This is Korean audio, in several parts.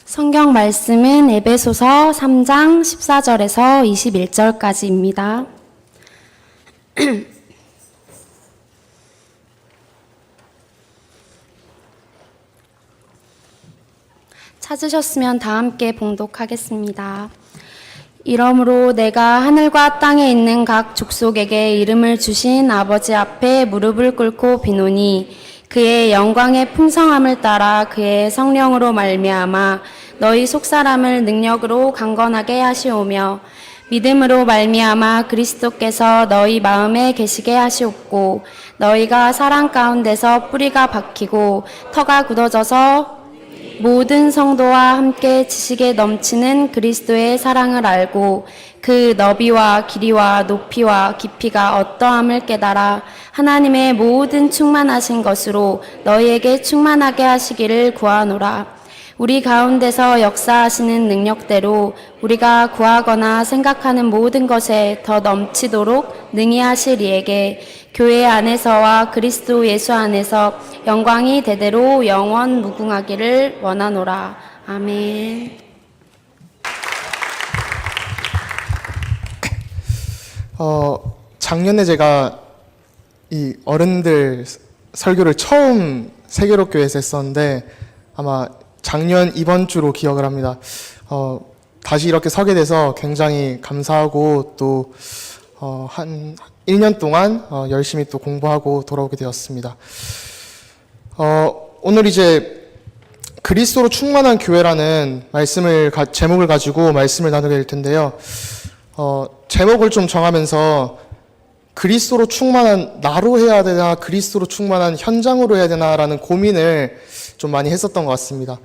성경 말씀은 에베소서 3장 14절에서 21절까지입니다. 찾으셨으면 다 함께 봉독하겠습니다. 이러므로 내가 하늘과 땅에 있는 각 족속에게 이름을 주신 아버지 앞에 무릎을 꿇고 비노니 그의 영광의 풍성함을 따라 그의 성령으로 말미암아 너희 속사람을 능력으로 강건하게 하시오며 믿음으로 말미암아 그리스도께서 너희 마음에 계시게 하시옵고 너희가 사랑 가운데서 뿌리가 박히고 터가 굳어져서 모든 성도와 함께 지식에 넘치는 그리스도의 사랑을 알고 그 너비와 길이와 높이와 깊이가 어떠함을 깨달아 하나님의 모든 충만하신 것으로 너희에게 충만하게 하시기를 구하노라. 우리 가운데서 역사하시는 능력대로 우리가 구하거나 생각하는 모든 것에 더 넘치도록 능히 하실 이에게 교회 안에서와 그리스도 예수 안에서 영광이 대대로 영원 무궁하기를 원하노라. 아멘. 작년에 제가 이 어른들 설교를 처음 세계로교회에서 했었는데 아마 작년 이번 주로 기억을 합니다. 다시 이렇게 서게 돼서 굉장히 감사하고 또 한 1년 동안 열심히 또 공부하고 돌아오게 되었습니다. 오늘 이제 그리스도로 충만한 교회라는 제목을 가지고 말씀을 나누게 될 텐데요. 제목을 좀 정하면서 그리스도로 충만한 나로 해야 되나 그리스도로 충만한 현장으로 해야 되나라는 고민을 좀 많이 했었던 것 같습니다.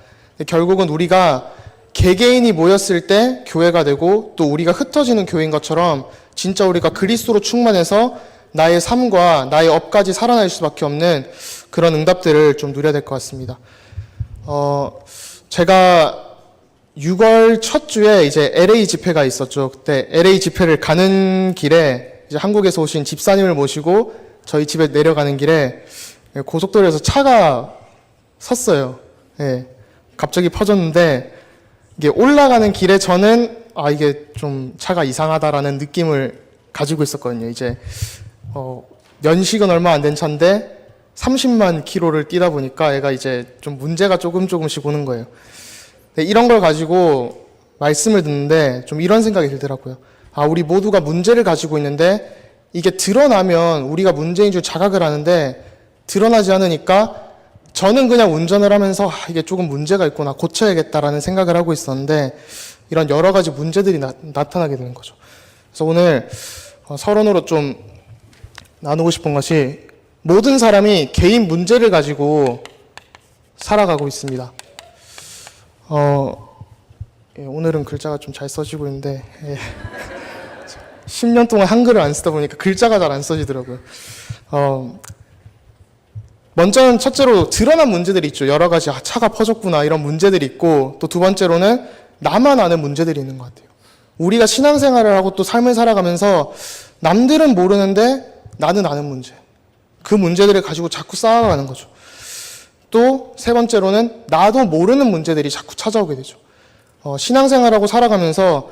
결국은 우리가 개개인이 모였을 때 교회가 되고 또 우리가 흩어지는 교회인 것처럼 진짜 우리가 그리스도로 충만해서 나의 삶과 나의 업까지 살아날 수밖에 없는 그런 응답들을 좀 누려야 될 것 같습니다. 제가 6월 첫 주에 이제 LA 집회가 있었죠. 그때 LA 집회를 가는 길에 이제 한국에서 오신 집사님을 모시고 저희 집에 내려가는 길에 고속도로에서 차가 섰어요. 예, 갑자기 퍼졌는데 이게 올라가는 길에 저는 이게 좀 차가 이상하다라는 느낌을 가지고 있었거든요. 이제 연식은 얼마 안 된 차인데 30만 킬로를 뛰다 보니까 얘가 이제 좀 문제가 조금씩 오는 거예요. 이런 걸 가지고 말씀을 듣는데 좀 이런 생각이 들더라고요. 우리 모두가 문제를 가지고 있는데 이게 드러나면 우리가 문제인 줄 자각을 하는데 드러나지 않으니까 저는 그냥 운전을 하면서 이게 조금 문제가 있구나, 고쳐야겠다라는 생각을 하고 있었는데 이런 여러 가지 문제들이 나타나게 되는 거죠. 그래서 오늘 서론으로 좀 나누고 싶은 것이 모든 사람이 개인 문제를 가지고 살아가고 있습니다. 오늘은 글자가 좀 잘 써지고 있는데 10년 동안 한글을 안 쓰다 보니까 글자가 잘 안 써지더라고요. 먼저는 첫째로 드러난 문제들이 있죠. 여러 가지 차가 퍼졌구나 이런 문제들이 있고 또 두 번째로는 나만 아는 문제들이 있는 것 같아요. 우리가 신앙생활을 하고 또 삶을 살아가면서 남들은 모르는데 나는 아는 문제, 그 문제들을 가지고 자꾸 쌓아가는 거죠. 또 세 번째로는 나도 모르는 문제들이 자꾸 찾아오게 되죠. 신앙생활하고 살아가면서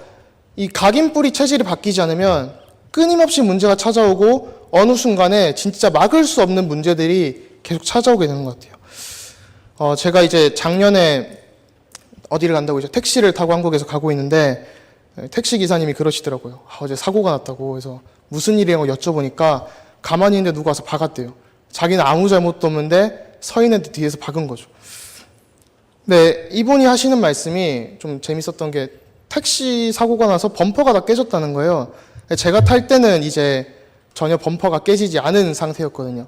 이 각인뿌리 체질이 바뀌지 않으면 끊임없이 문제가 찾아오고 어느 순간에 진짜 막을 수 없는 문제들이 계속 찾아오게 되는 것 같아요. 제가 이제 작년에 어디를 간다고 이제 택시를 타고 한국에서 가고 있는데 택시 기사님이 그러시더라고요. 어제 사고가 났다고. 그래서 무슨 일이냐고 여쭤보니까 가만히 있는데 누가 와서 박았대요. 자기는 아무 잘못도 없는데 서 있는데 뒤에서 박은 거죠. 네, 이분이 하시는 말씀이 좀 재밌었던 게 택시 사고가 나서 범퍼가 다 깨졌다는 거예요. 제가 탈 때는 이제 전혀 범퍼가 깨지지 않은 상태였거든요.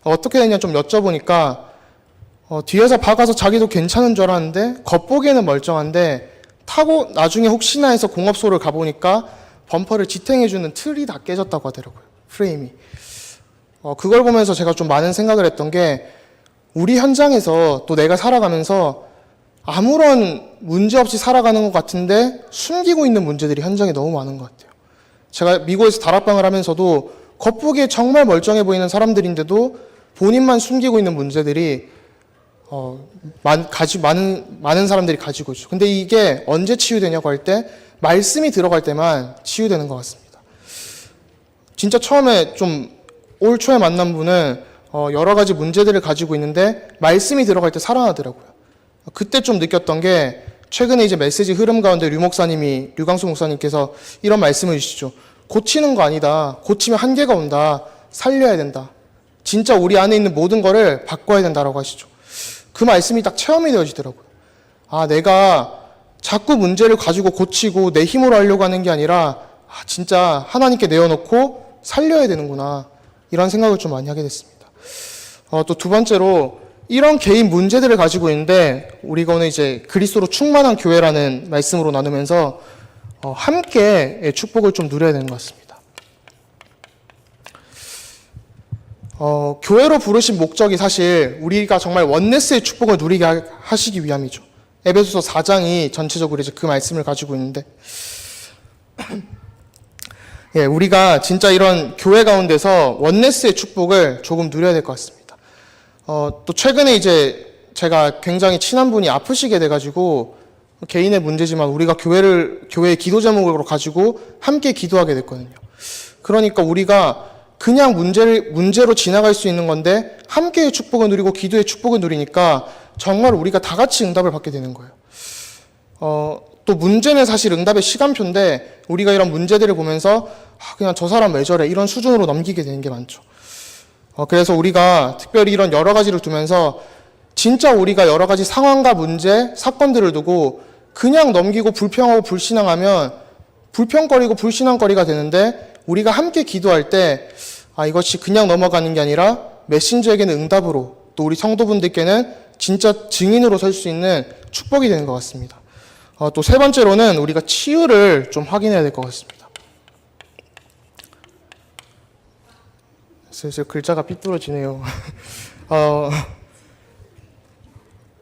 어떻게 됐냐 좀 여쭤보니까 뒤에서 박아서 자기도 괜찮은 줄 알았는데 겉보기에는 멀쩡한데 타고 나중에 혹시나 해서 공업소를 가보니까 범퍼를 지탱해주는 틀이 다 깨졌다고 하더라고요. 프레임이. 그걸 보면서 제가 좀 많은 생각을 했던 게 우리 현장에서 또 내가 살아가면서 아무런 문제 없이 살아가는 것 같은데 숨기고 있는 문제들이 현장에 너무 많은 것 같아요. 제가 미국에서 다락방을 하면서도 겉보기에 정말 멀쩡해 보이는 사람들인데도 본인만 숨기고 있는 문제들이 많은 사람들이 가지고 있죠. 근데 이게 언제 치유되냐고 할 때 말씀이 들어갈 때만 치유되는 것 같습니다. 진짜 처음에 좀 올 초에 만난 분은 여러 가지 문제들을 가지고 있는데 말씀이 들어갈 때 살아나더라고요. 그때 좀 느꼈던 게 최근에 이제 메시지 흐름 가운데 류광수 목사님께서 이런 말씀을 주시죠. 고치는 거 아니다. 고치면 한계가 온다. 살려야 된다. 진짜 우리 안에 있는 모든 거를 바꿔야 된다라고 하시죠. 그 말씀이 딱 체험이 되어지더라고요. 아, 내가 자꾸 문제를 가지고 고치고 내 힘으로 하려고 하는 게 아니라 진짜 하나님께 내어놓고 살려야 되는구나. 이런 생각을 좀 많이 하게 됐습니다. 또 두 번째로 이런 개인 문제들을 가지고 있는데 우리가 오늘 이제 그리스도로 충만한 교회라는 말씀으로 나누면서 함께 축복을 좀 누려야 되는 것 같습니다. 교회로 부르신 목적이 사실 우리가 정말 원네스의 축복을 누리게 하시기 위함이죠. 에베소서 4장이 전체적으로 이제 그 말씀을 가지고 있는데, 예, 우리가 진짜 이런 교회 가운데서 원네스의 축복을 조금 누려야 될 것 같습니다. 또 최근에 이제 제가 굉장히 친한 분이 아프시게 돼가지고 개인의 문제지만 우리가 교회의 기도 제목으로 가지고 함께 기도하게 됐거든요. 그러니까 우리가 그냥 문제로 지나갈 수 있는 건데 함께의 축복을 누리고 기도의 축복을 누리니까 정말 우리가 다 같이 응답을 받게 되는 거예요. 또 문제는 사실 응답의 시간표인데 우리가 이런 문제들을 보면서 그냥 저 사람 왜 저래 이런 수준으로 넘기게 되는 게 많죠. 그래서 우리가 특별히 이런 여러 가지를 두면서 진짜 우리가 여러 가지 상황과 문제, 사건들을 두고 그냥 넘기고 불평하고 불신앙하면 불평거리고 불신앙거리가 되는데 우리가 함께 기도할 때 이것이 그냥 넘어가는 게 아니라 메신저에게는 응답으로 또 우리 성도분들께는 진짜 증인으로 설 수 있는 축복이 되는 것 같습니다. 또 세 번째로는 우리가 치유를 좀 확인해야 될 것 같습니다. 슬슬 글자가 삐뚤어지네요.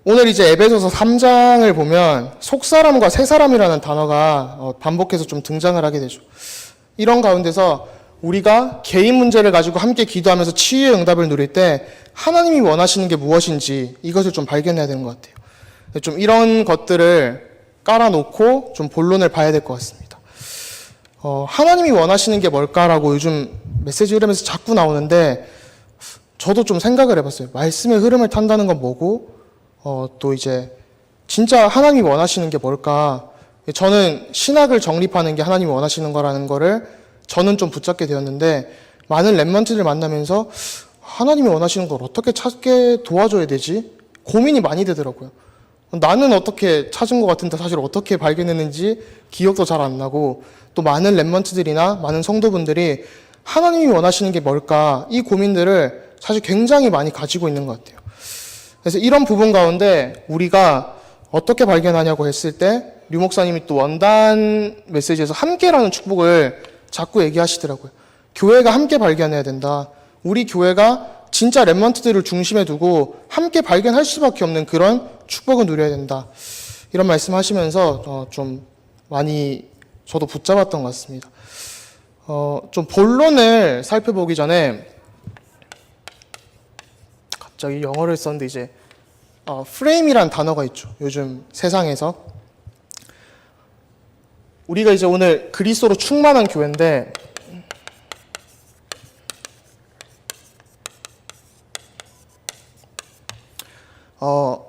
오늘 이제 에베소서 3장을 보면 속사람과 새사람이라는 단어가 반복해서 좀 등장을 하게 되죠. 이런 가운데서 우리가 개인 문제를 가지고 함께 기도하면서 치유의 응답을 누릴 때 하나님이 원하시는 게 무엇인지 이것을 좀 발견해야 되는 것 같아요. 좀 이런 것들을 깔아놓고 좀 본론을 봐야 될 것 같습니다. 하나님이 원하시는 게 뭘까라고 요즘 메시지 흐름에서 자꾸 나오는데 저도 좀 생각을 해봤어요. 말씀의 흐름을 탄다는 건 뭐고 또 이제 진짜 하나님이 원하시는 게 뭘까? 저는 신학을 정립하는 게 하나님이 원하시는 거라는 거를 저는 좀 붙잡게 되었는데 많은 랩런트들 만나면서 하나님이 원하시는 걸 어떻게 찾게 도와줘야 되지? 고민이 많이 되더라고요. 나는 어떻게 찾은 것 같은데 사실 어떻게 발견했는지 기억도 잘 안 나고 또 많은 랩런트들이나 많은 성도분들이 하나님이 원하시는 게 뭘까? 이 고민들을 사실 굉장히 많이 가지고 있는 것 같아요. 그래서 이런 부분 가운데 우리가 어떻게 발견하냐고 했을 때 류 목사님이 또 원단 메시지에서 함께라는 축복을 자꾸 얘기하시더라고요. 교회가 함께 발견해야 된다. 우리 교회가 진짜 랩런트들을 중심에 두고 함께 발견할 수밖에 없는 그런 축복을 누려야 된다. 이런 말씀하시면서 좀 많이 저도 붙잡았던 것 같습니다. 좀 본론을 살펴보기 전에 갑자기 영어를 썼는데 이제 프레임이란 단어가 있죠. 요즘 세상에서 우리가 이제 오늘 그리스도로 충만한 교회인데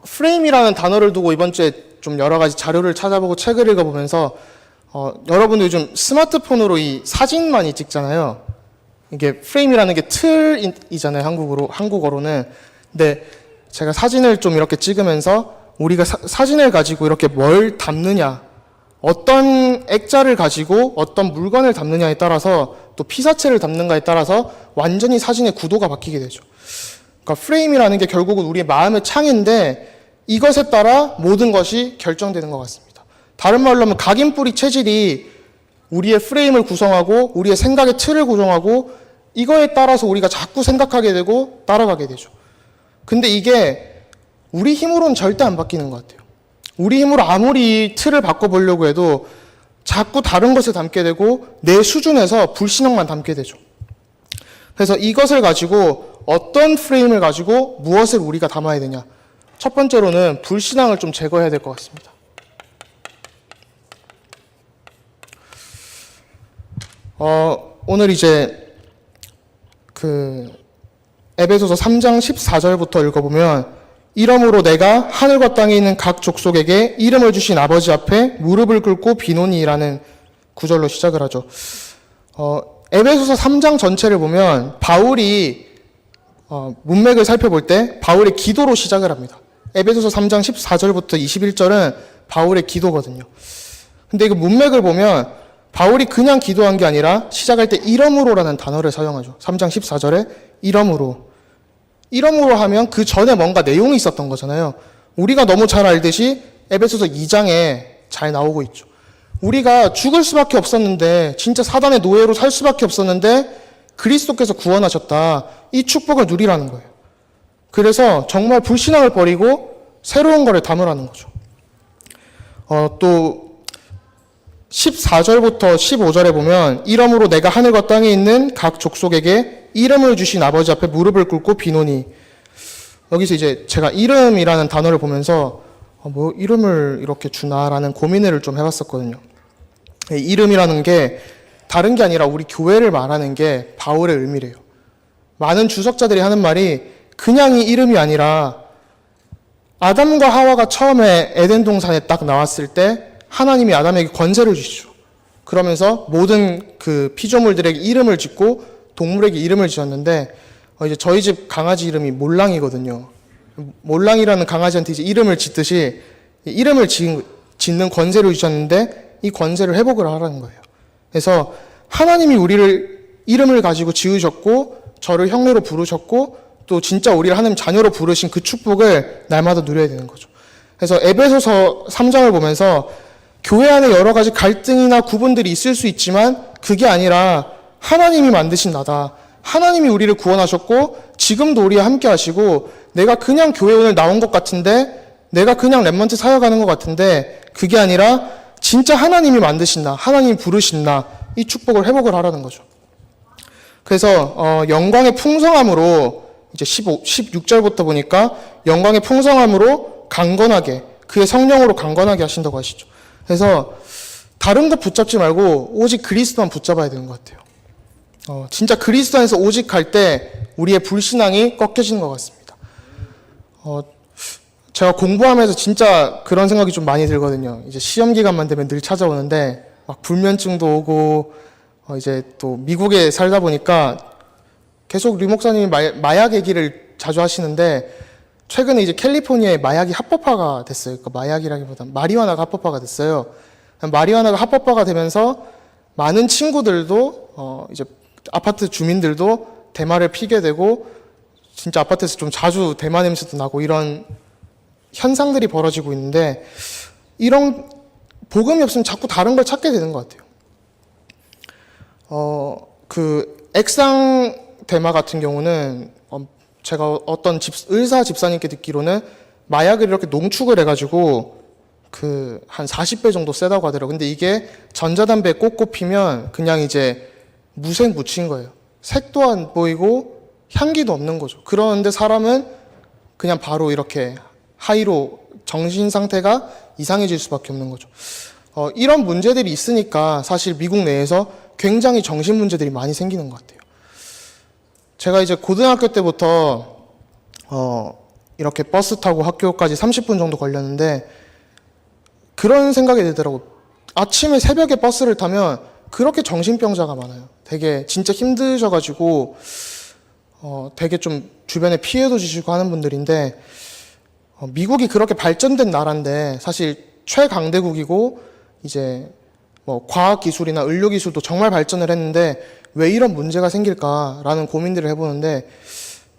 프레임이라는 단어를 두고 이번 주에 좀 여러 가지 자료를 찾아보고 책을 읽어보면서 여러분들 요즘 스마트폰으로 이 사진 많이 찍잖아요. 이게 프레임이라는 게 틀이잖아요. 한국어로는. 근데 제가 사진을 좀 이렇게 찍으면서 우리가 사진을 가지고 이렇게 뭘 담느냐, 어떤 액자를 가지고 어떤 물건을 담느냐에 따라서 또 피사체를 담는가에 따라서 완전히 사진의 구도가 바뀌게 되죠. 그러니까 프레임이라는 게 결국은 우리의 마음의 창인데 이것에 따라 모든 것이 결정되는 것 같습니다. 다른 말로 하면 각인뿌리 체질이 우리의 프레임을 구성하고 우리의 생각의 틀을 구성하고 이거에 따라서 우리가 자꾸 생각하게 되고 따라가게 되죠. 근데 이게 우리 힘으로는 절대 안 바뀌는 것 같아요. 우리 힘으로 아무리 틀을 바꿔보려고 해도 자꾸 다른 것을 담게 되고 내 수준에서 불신앙만 담게 되죠. 그래서 이것을 가지고 어떤 프레임을 가지고 무엇을 우리가 담아야 되냐. 첫 번째로는 불신앙을 좀 제거해야 될 것 같습니다. 오늘 이제 에베소서 3장 14절부터 읽어보면 이러므로 내가 하늘과 땅에 있는 각 족속에게 이름을 주신 아버지 앞에 무릎을 꿇고 비노니라는 구절로 시작을 하죠. 에베소서 3장 전체를 보면 바울이 문맥을 살펴볼 때 바울의 기도로 시작을 합니다. 에베소서 3장 14절부터 21절은 바울의 기도거든요. 근데 그 문맥을 보면 바울이 그냥 기도한 게 아니라 시작할 때 이러므로라는 단어를 사용하죠. 3장 14절에 이러므로. 이러므로 하면 그 전에 뭔가 내용이 있었던 거잖아요. 우리가 너무 잘 알듯이 에베소서 2장에 잘 나오고 있죠. 우리가 죽을 수밖에 없었는데, 진짜 사단의 노예로 살 수밖에 없었는데 그리스도께서 구원하셨다. 이 축복을 누리라는 거예요. 그래서 정말 불신앙을 버리고 새로운 거를 담으라는 거죠. 또 14절부터 15절에 보면 이러므로 내가 하늘과 땅에 있는 각 족속에게 이름을 주신 아버지 앞에 무릎을 꿇고 비노니. 여기서 이제 제가 이름이라는 단어를 보면서 뭐 이름을 이렇게 주나라는 고민을 좀 해봤었거든요. 이름이라는 게 다른 게 아니라 우리 교회를 말하는 게 바울의 의미래요. 많은 주석자들이 하는 말이 그냥 이 이름이 아니라 아담과 하와가 처음에 에덴 동산에 딱 나왔을 때 하나님이 아담에게 권세를 주시죠. 그러면서 모든 그 피조물들에게 이름을 짓고 동물에게 이름을 지었는데 이제 저희 집 강아지 이름이 몰랑이거든요. 몰랑이라는 강아지한테 이제 이름을 짓듯이 이름을 짓는 권세를 주셨는데 이 권세를 회복을 하라는 거예요. 그래서 하나님이 우리를 이름을 가지고 지으셨고 저를 형제로 부르셨고 또 진짜 우리를 하나님 자녀로 부르신 그 축복을 날마다 누려야 되는 거죠. 그래서 에베소서 3장을 보면서 교회 안에 여러 가지 갈등이나 구분들이 있을 수 있지만 그게 아니라 하나님이 만드신 나다. 하나님이 우리를 구원하셨고 지금도 우리와 함께 하시고 내가 그냥 교회 오늘 나온 것 같은데 내가 그냥 랩먼트 사역하는 것 같은데 그게 아니라 진짜 하나님이 만드신 나, 하나님이 부르신 나, 이 축복을 회복을 하라는 거죠. 그래서 영광의 풍성함으로 이제 16절부터 보니까 영광의 풍성함으로 강건하게 그의 성령으로 강건하게 하신다고 하시죠. 그래서 다른 것 붙잡지 말고 오직 그리스도만 붙잡아야 되는 것 같아요. 진짜 그리스도 안에서 오직 갈 때 우리의 불신앙이 꺾여지는 것 같습니다. 제가 공부하면서 진짜 그런 생각이 좀 많이 들거든요. 이제 시험 기간만 되면 늘 찾아오는데 막 불면증도 오고 이제 또 미국에 살다 보니까 계속 류 목사님이 마약 얘기를 자주 하시는데 최근에 이제 캘리포니아에 마약이 합법화가 됐어요. 그러니까 마약이라기보다 마리화나가 합법화가 됐어요. 마리화나가 합법화가 되면서 많은 친구들도 이제 아파트 주민들도 대마를 피게 되고 진짜 아파트에서 좀 자주 대마 냄새도 나고 이런 현상들이 벌어지고 있는데 이런 복음이 없으면 자꾸 다른 걸 찾게 되는 것 같아요. 그 액상 대마 같은 경우는 제가 어떤 의사 집사님께 듣기로는 마약을 이렇게 농축을 해가지고 그 한 40배 정도 세다고 하더라고요. 근데 이게 전자담배에 꽂고 피면 그냥 이제 무색무취인 거예요. 색도 안 보이고 향기도 없는 거죠. 그런데 사람은 그냥 바로 이렇게 하이로 정신 상태가 이상해질 수밖에 없는 거죠. 이런 문제들이 있으니까 사실 미국 내에서 굉장히 정신 문제들이 많이 생기는 것 같아요. 제가 이제 고등학교 때부터 이렇게 버스 타고 학교까지 30분 정도 걸렸는데 그런 생각이 들더라고요. 아침에 새벽에 버스를 타면 그렇게 정신병자가 많아요. 되게 진짜 힘드셔가지고 되게 좀 주변에 피해도 주시고 하는 분들인데 미국이 그렇게 발전된 나라인데 사실 최강대국이고 이제 뭐 과학기술이나 의료기술도 정말 발전을 했는데 왜 이런 문제가 생길까라는 고민들을 해보는데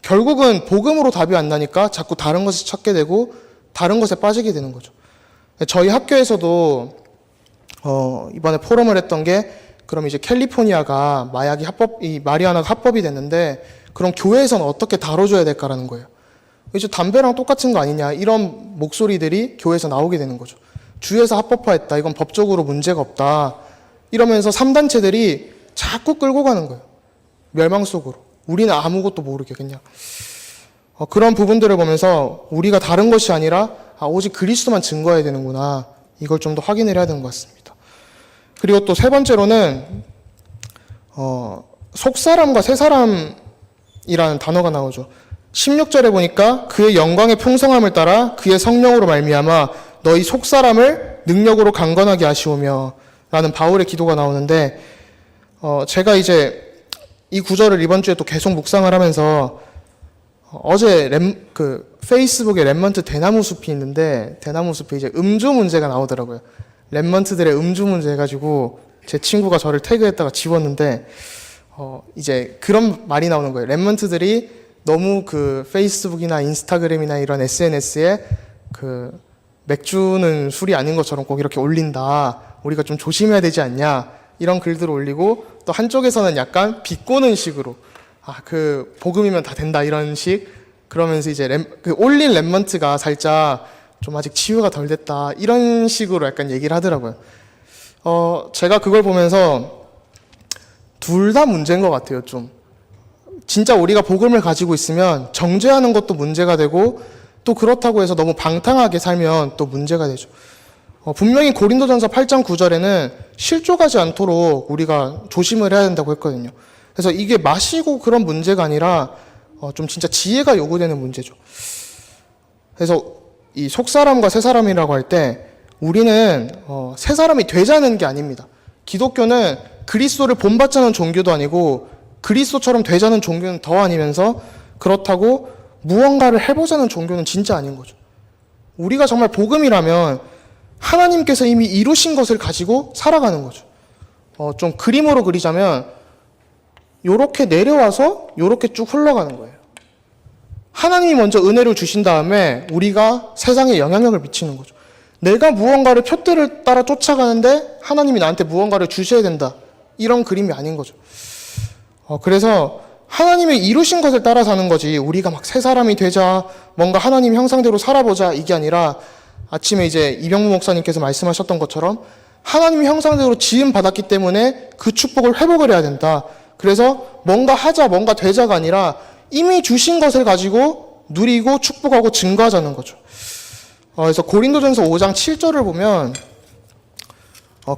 결국은 복음으로 답이 안 나니까 자꾸 다른 것을 찾게 되고 다른 것에 빠지게 되는 거죠. 저희 학교에서도 이번에 포럼을 했던 게 그럼 이제 캘리포니아가 이 마리화나가 합법이 됐는데 그럼 교회에서는 어떻게 다뤄줘야 될까라는 거예요. 이제 담배랑 똑같은 거 아니냐 이런 목소리들이 교회에서 나오게 되는 거죠. 주에서 합법화했다. 이건 법적으로 문제가 없다. 이러면서 3단체들이 자꾸 끌고 가는 거예요. 멸망 속으로. 우리는 아무것도 모르게 그냥. 그런 부분들을 보면서 우리가 다른 것이 아니라 오직 그리스도만 증거해야 되는구나. 이걸 좀 더 확인을 해야 되는 것 같습니다. 그리고 또 세 번째로는 속사람과 새사람이라는 단어가 나오죠. 16절에 보니까 그의 영광의 풍성함을 따라 그의 성령으로 말미암아 너희 속사람을 능력으로 강건하게 하시오며 라는 바울의 기도가 나오는데 제가 이제 이 구절을 이번 주에 또 계속 묵상을 하면서 어제 페이스북에 랩먼트 대나무 숲이 있는데 대나무 숲에 이제 음주 문제가 나오더라고요. 랩먼트들의 음주 문제 해가지고 제 친구가 저를 태그했다가 지웠는데 이제 그런 말이 나오는 거예요. 랩먼트들이 너무 그 페이스북이나 인스타그램이나 이런 SNS에 그 맥주는 술이 아닌 것처럼 꼭 이렇게 올린다. 우리가 좀 조심해야 되지 않냐. 이런 글들을 올리고 또 한쪽에서는 약간 비꼬는 식으로 그 복음이면 다 된다 이런 식 그러면서 이제 올린 랩먼트가 살짝 좀 아직 치유가 덜 됐다 이런 식으로 약간 얘기를 하더라고요. 제가 그걸 보면서 둘 다 문제인 것 같아요. 좀 진짜 우리가 복음을 가지고 있으면 정죄하는 것도 문제가 되고 또 그렇다고 해서 너무 방탕하게 살면 또 문제가 되죠. 분명히 고린도전서 8장 9절에는 실족하지 않도록 우리가 조심을 해야 된다고 했거든요. 그래서 이게 마시고 그런 문제가 아니라 좀 진짜 지혜가 요구되는 문제죠. 그래서 이 속사람과 새사람이라고 할 때 우리는 새사람이 되자는 게 아닙니다. 기독교는 그리스도를 본받자는 종교도 아니고 그리스도처럼 되자는 종교는 더 아니면서 그렇다고 무언가를 해보자는 종교는 진짜 아닌 거죠. 우리가 정말 복음이라면 하나님께서 이미 이루신 것을 가지고 살아가는 거죠. 좀 그림으로 그리자면 요렇게 내려와서 요렇게 쭉 흘러가는 거예요. 하나님이 먼저 은혜를 주신 다음에 우리가 세상에 영향력을 미치는 거죠. 내가 무언가를 표대를 따라 쫓아가는데 하나님이 나한테 무언가를 주셔야 된다. 이런 그림이 아닌 거죠. 그래서 하나님이 이루신 것을 따라 사는 거지 우리가 막 새 사람이 되자 뭔가 하나님 형상대로 살아보자 이게 아니라 아침에 이제 이병무 목사님께서 말씀하셨던 것처럼 하나님 형상대로 지음 받았기 때문에 그 축복을 회복을 해야 된다. 그래서 뭔가 하자 뭔가 되자가 아니라 이미 주신 것을 가지고 누리고 축복하고 증거하자는 거죠. 그래서 고린도전서 5장 7절을 보면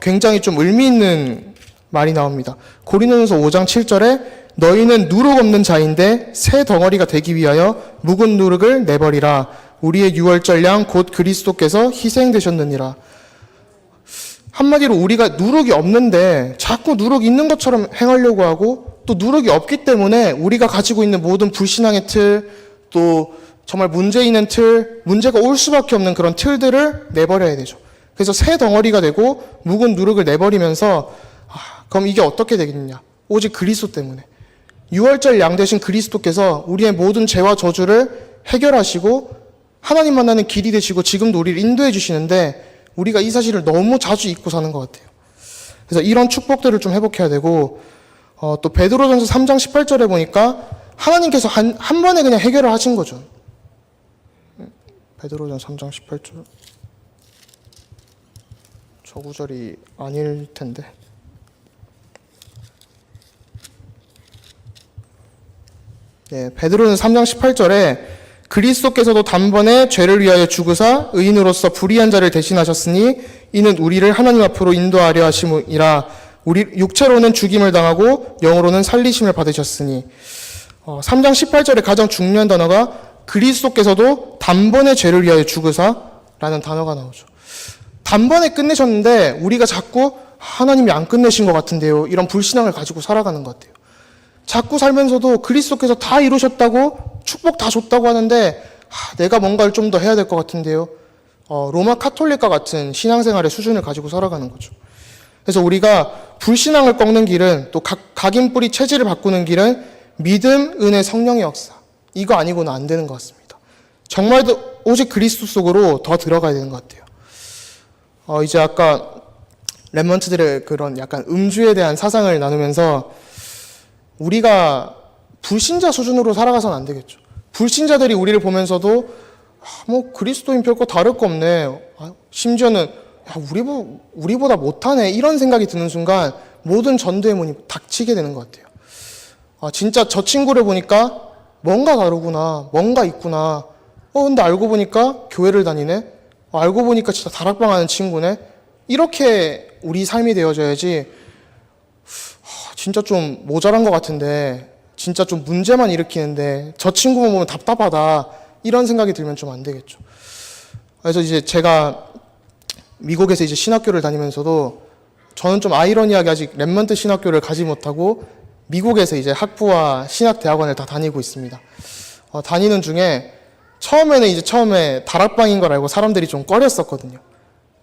굉장히 좀 의미 있는 말이 나옵니다. 고린도전서 5장 7절에 너희는 누룩 없는 자인데 새 덩어리가 되기 위하여 묵은 누룩을 내버리라. 우리의 유월절 양 곧 그리스도께서 희생되셨느니라. 한마디로 우리가 누룩이 없는데 자꾸 누룩 있는 것처럼 행하려고 하고 또 누룩이 없기 때문에 우리가 가지고 있는 모든 불신앙의 틀, 또 정말 문제 있는 틀, 문제가 올 수밖에 없는 그런 틀들을 내버려야 되죠. 그래서 새 덩어리가 되고 묵은 누룩을 내버리면서 그럼 이게 어떻게 되겠느냐? 오직 그리스도 때문에. 유월절 양 되신 그리스도께서 우리의 모든 죄와 저주를 해결하시고 하나님 만나는 길이 되시고 지금도 우리를 인도해 주시는데 우리가 이 사실을 너무 자주 잊고 사는 것 같아요. 그래서 이런 축복들을 좀 회복해야 되고 또 베드로전서 3장 18절에 보니까 하나님께서 한 번에 그냥 해결을 하신 거죠. 베드로전서 3장 18절 저 구절이 아닐 텐데 베드로는 3장 18절에 그리스도께서도 단번에 죄를 위하여 죽으사 의인으로서 불의한 자를 대신하셨으니 이는 우리를 하나님 앞으로 인도하려 하심이라. 우리 육체로는 죽임을 당하고 영으로는 살리심을 받으셨으니 3장 18절에 가장 중요한 단어가 그리스도께서도 단번에 죄를 위하여 죽으사라는 단어가 나오죠. 단번에 끝내셨는데 우리가 자꾸 하나님이 안 끝내신 것 같은데요. 이런 불신앙을 가지고 살아가는 것 같아요. 자꾸 살면서도 그리스도께서 다 이루셨다고 축복 다 줬다고 하는데 내가 뭔가를 좀 더 해야 될 것 같은데요. 로마 카톨릭과 같은 신앙생활의 수준을 가지고 살아가는 거죠. 그래서 우리가 불신앙을 꺾는 길은 또 각인뿌리 체질을 바꾸는 길은 믿음, 은혜, 성령의 역사 이거 아니고는 안 되는 것 같습니다. 정말 오직 그리스도 속으로 더 들어가야 되는 것 같아요. 이제 아까 랩먼트들의 그런 약간 음주에 대한 사상을 나누면서 우리가 불신자 수준으로 살아가서는 안 되겠죠. 불신자들이 우리를 보면서도 뭐 그리스도인 별거 다를 거 없네. 심지어는 우리보다 못하네. 이런 생각이 드는 순간 모든 전도의 문이 닥치게 되는 것 같아요. 진짜 저 친구를 보니까 뭔가 다르구나, 뭔가 있구나. 근데 알고 보니까 교회를 다니네. 알고 보니까 진짜 다락방 하는 친구네. 이렇게 우리 삶이 되어져야지. 진짜 좀 모자란 것 같은데, 진짜 좀 문제만 일으키는데 저 친구만 보면 답답하다, 이런 생각이 들면 좀 안 되겠죠. 그래서 이제 제가 미국에서 이제 신학교를 다니면서도 저는 좀 아이러니하게 아직 렘넌트 신학교를 가지 못하고 미국에서 이제 학부와 신학대학원을 다 다니고 있습니다. 다니는 중에 처음에 다락방인 걸 알고 사람들이 좀 꺼렸었거든요.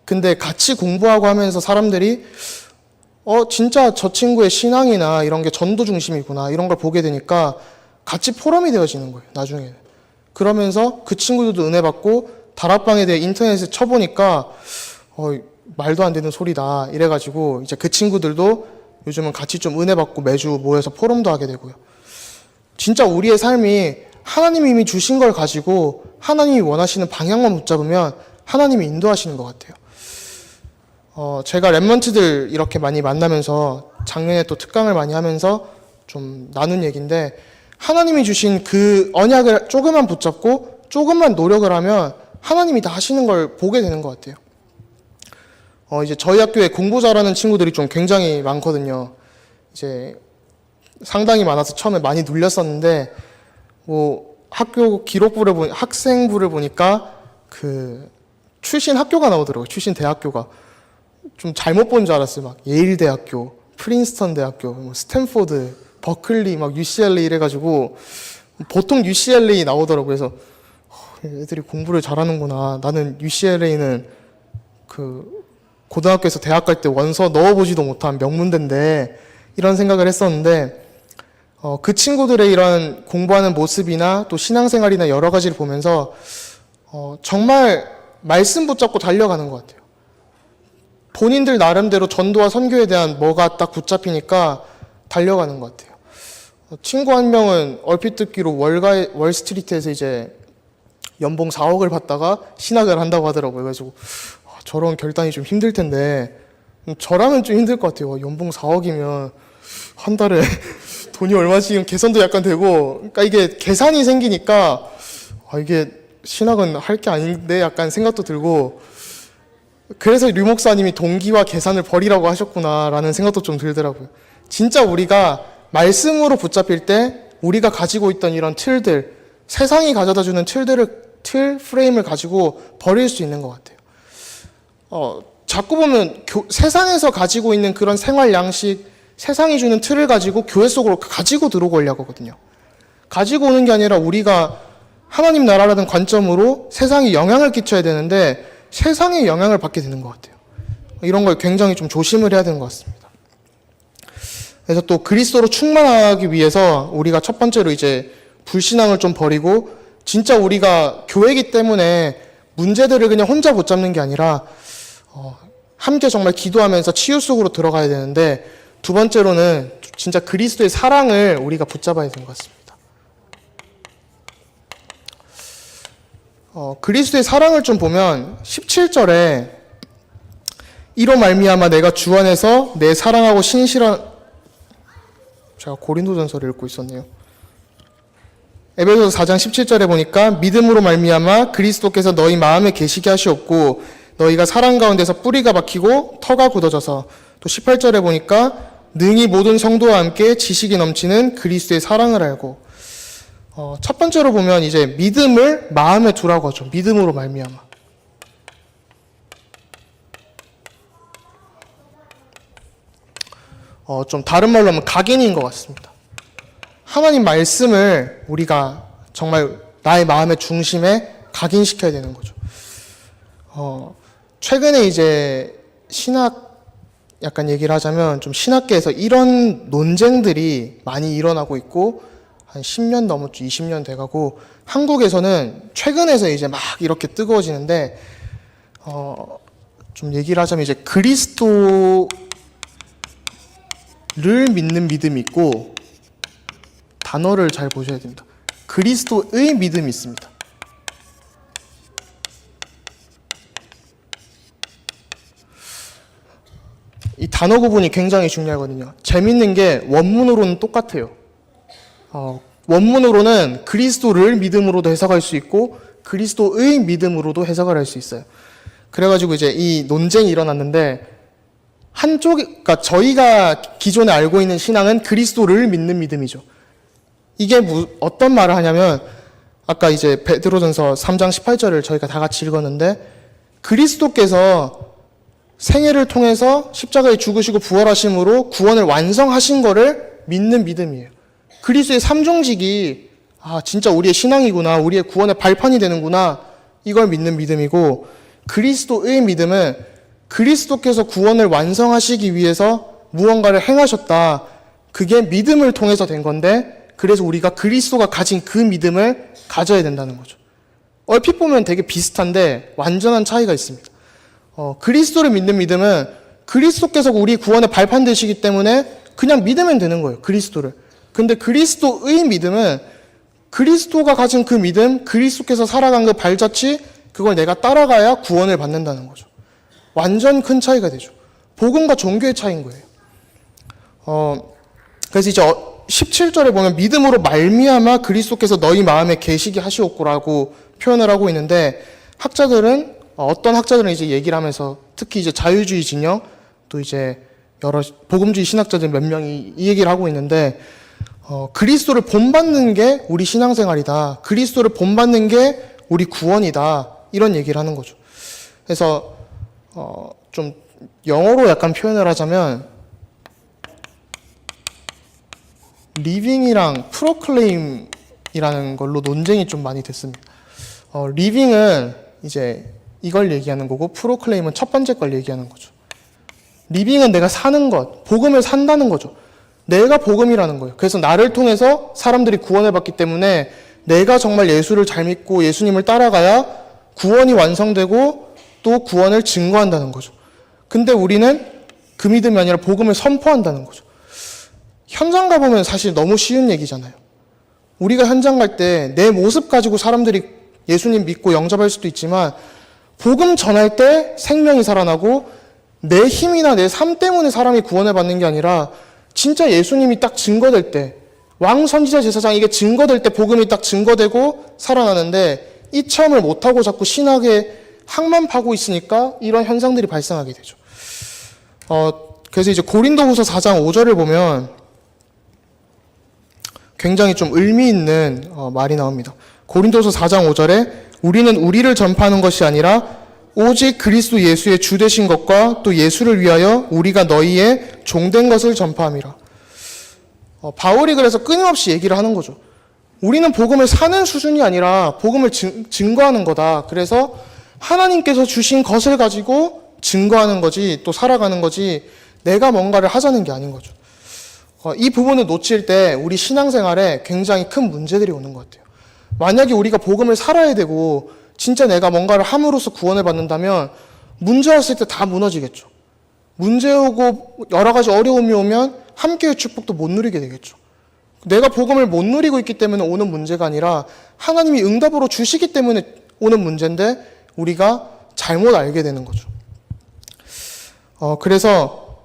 근데 같이 공부하고 하면서 사람들이 진짜 저 친구의 신앙이나 이런 게 전도 중심이구나, 이런 걸 보게 되니까 같이 포럼이 되어지는 거예요, 나중에는. 그러면서 그 친구들도 은혜 받고 다락방에 대해 인터넷에 쳐보니까 말도 안 되는 소리다, 이래가지고 이제 그 친구들도 요즘은 같이 좀 은혜 받고 매주 모여서 포럼도 하게 되고요. 진짜 우리의 삶이 하나님이 이미 주신 걸 가지고 하나님이 원하시는 방향만 붙잡으면 하나님이 인도하시는 것 같아요. 제가 랩런트들 이렇게 많이 만나면서 작년에 또 특강을 많이 하면서 좀 나눈 얘기인데, 하나님이 주신 그 언약을 조금만 붙잡고 조금만 노력을 하면 하나님이 다 하시는 걸 보게 되는 것 같아요. 이제 저희 학교에 공부 잘하는 친구들이 좀 굉장히 많거든요. 이제 상당히 많아서 처음에 많이 눌렸었는데, 학교 기록부를 학생부를 보니까 그 출신 학교가 나오더라고요. 출신 대학교가. 좀 잘못 본 줄 알았어요. 막 예일 대학교, 프린스턴 대학교, 스탠포드, 버클리, 막 UCLA 이래가지고 보통 UCLA 나오더라고요. 그래서 애들이 공부를 잘하는구나. 나는 UCLA는 그 고등학교에서 대학 갈 때 원서 넣어보지도 못한 명문대인데, 이런 생각을 했었는데, 그 친구들의 이런 공부하는 모습이나 또 신앙생활이나 여러 가지를 보면서 정말 말씀 붙잡고 달려가는 것 같아요. 본인들 나름대로 전도와 선교에 대한 뭐가 딱 붙잡히니까 달려가는 것 같아요. 친구 한 명은 얼핏 듣기로 월스트리트에서 이제 연봉 4억을 받다가 신학을 한다고 하더라고요. 그래가지고 저런 결단이 좀 힘들 텐데, 저라면 좀 힘들 것 같아요. 연봉 4억이면 한 달에 돈이 얼마씩 계산도 약간 되고, 그러니까 이게 계산이 생기니까 이게 신학은 할 게 아닌데 약간 생각도 들고, 그래서 류 목사님이 동기와 계산을 버리라고 하셨구나라는 생각도 좀 들더라고요. 진짜 우리가 말씀으로 붙잡힐 때 우리가 가지고 있던 이런 틀들, 세상이 가져다주는 프레임을 가지고 버릴 수 있는 것 같아요. 자꾸 보면 세상에서 가지고 있는 그런 생활 양식, 세상이 주는 틀을 가지고 교회 속으로 가지고 들어오려고 하거든요. 가지고 오는 게 아니라 우리가 하나님 나라라는 관점으로 세상에 영향을 끼쳐야 되는데 세상에 영향을 받게 되는 것 같아요. 이런 걸 굉장히 좀 조심을 해야 되는 것 같습니다. 그래서 또 그리스도로 충만하기 위해서 우리가 첫 번째로 이제 불신앙을 좀 버리고, 진짜 우리가 교회이기 때문에 문제들을 그냥 혼자 붙잡는 게 아니라 함께 정말 기도하면서 치유 속으로 들어가야 되는데, 두 번째로는 진짜 그리스도의 사랑을 우리가 붙잡아야 되는 것 같습니다. 그리스도의 사랑을 좀 보면 17절에 이로 말미암아 내가 주 안에서 내 사랑하고 신실한, 제가 고린도전서를 읽고 있었네요. 에베소서 4장 17절에 보니까 믿음으로 말미암아 그리스도께서 너희 마음에 계시게 하시옵고 너희가 사랑 가운데서 뿌리가 박히고 터가 굳어져서, 또 18절에 보니까 능히 모든 성도와 함께 지식이 넘치는 그리스도의 사랑을 알고, 첫 번째로 보면 이제 믿음을 마음에 두라고 하죠. 믿음으로 말미암아. 좀 다른 말로 하면 각인인 것 같습니다. 하나님 말씀을 우리가 정말 나의 마음의 중심에 각인시켜야 되는 거죠. 최근에 이제 신학 약간 얘기를 하자면 좀 신학계에서 이런 논쟁들이 많이 일어나고 있고, 한 10년 넘었죠. 20년 돼가고, 한국에서는 최근에서 이제 막 이렇게 뜨거워지는데, 좀 얘기를 하자면 이제 그리스도를 믿는 믿음이 있고, 단어를 잘 보셔야 됩니다. 그리스도의 믿음이 있습니다. 이 단어 구분이 굉장히 중요하거든요. 재밌는 게 원문으로는 똑같아요. 원문으로는 그리스도를 믿음으로도 해석할 수 있고 그리스도의 믿음으로도 해석을 할 수 있어요. 그래가지고 이제 이 논쟁이 일어났는데 그러니까 저희가 기존에 알고 있는 신앙은 그리스도를 믿는 믿음이죠. 이게 어떤 말을 하냐면 아까 이제 베드로전서 3장 18절을 저희가 다 같이 읽었는데 그리스도께서 생애를 통해서 십자가에 죽으시고 부활하심으로 구원을 완성하신 거를 믿는 믿음이에요. 그리스도의 삼종직이 진짜 우리의 신앙이구나, 우리의 구원의 발판이 되는구나, 이걸 믿는 믿음이고, 그리스도의 믿음은 그리스도께서 구원을 완성하시기 위해서 무언가를 행하셨다. 그게 믿음을 통해서 된 건데, 그래서 우리가 그리스도가 가진 그 믿음을 가져야 된다는 거죠. 얼핏 보면 되게 비슷한데 완전한 차이가 있습니다. 그리스도를 믿는 믿음은 그리스도께서 우리 구원의 발판 되시기 때문에 그냥 믿으면 되는 거예요. 그리스도를. 근데 그리스도의 믿음은 그리스도가 가진 그 믿음, 그리스도께서 살아간 그 발자취, 그걸 내가 따라가야 구원을 받는다는 거죠. 완전 큰 차이가 되죠. 복음과 종교의 차이인 거예요. 그래서 이제 17절에 보면 믿음으로 말미암아 그리스도께서 너희 마음에 계시게 하시옵고라고 표현을 하고 있는데 학자들은 어떤 학자들은 이제 얘기를 하면서 특히 이제 자유주의 진영 또 이제 여러 복음주의 신학자들 몇 명이 이 얘기를 하고 있는데 그리스도를 본받는 게 우리 신앙생활이다. 그리스도를 본받는 게 우리 구원이다. 이런 얘기를 하는 거죠. 그래서 좀 영어로 약간 표현을 하자면 리빙이랑 프로클레임이라는 걸로 논쟁이 좀 많이 됐습니다. 리빙은 이제 이걸 얘기하는 거고 프로클레임은 첫 번째 걸 얘기하는 거죠. 리빙은 내가 사는 것, 복음을 산다는 거죠. 내가 복음이라는 거예요. 그래서 나를 통해서 사람들이 구원을 받기 때문에 내가 정말 예수를 잘 믿고 예수님을 따라가야 구원이 완성되고 또 구원을 증거한다는 거죠. 근데 우리는 그 믿음이 아니라 복음을 선포한다는 거죠. 현장 가보면 사실 너무 쉬운 얘기잖아요. 우리가 현장 갈 때 내 모습 가지고 사람들이 예수님 믿고 영접할 수도 있지만 복음 전할 때 생명이 살아나고 내 힘이나 내 삶 때문에 사람이 구원을 받는 게 아니라 진짜 예수님이 딱 증거될 때 왕 선지자 제사장 이게 증거될 때 복음이 딱 증거되고 살아나는데 이 체험을 못하고 자꾸 신학에 항만 파고 있으니까 이런 현상들이 발생하게 되죠. 그래서 이제 고린도후서 4장 5절을 보면 굉장히 좀 의미 있는 말이 나옵니다. 고린도서 4장 5절에 우리는 우리를 전파하는 것이 아니라 오직 그리스도 예수의 주 되신 것과 또 예수를 위하여 우리가 너희의 종된 것을 전파함이라. 바울이 그래서 끊임없이 얘기를 하는 거죠. 우리는 복음을 사는 수준이 아니라 복음을 증거하는 거다. 그래서 하나님께서 주신 것을 가지고 증거하는 거지 또 살아가는 거지 내가 뭔가를 하자는 게 아닌 거죠. 이 부분을 놓칠 때 우리 신앙생활에 굉장히 큰 문제들이 오는 것 같아요. 만약에 우리가 복음을 살아야 되고 진짜 내가 뭔가를 함으로써 구원을 받는다면 문제 왔을 때 다 무너지겠죠. 문제 오고 여러 가지 어려움이 오면 함께의 축복도 못 누리게 되겠죠. 내가 복음을 못 누리고 있기 때문에 오는 문제가 아니라 하나님이 응답으로 주시기 때문에 오는 문제인데 우리가 잘못 알게 되는 거죠. 그래서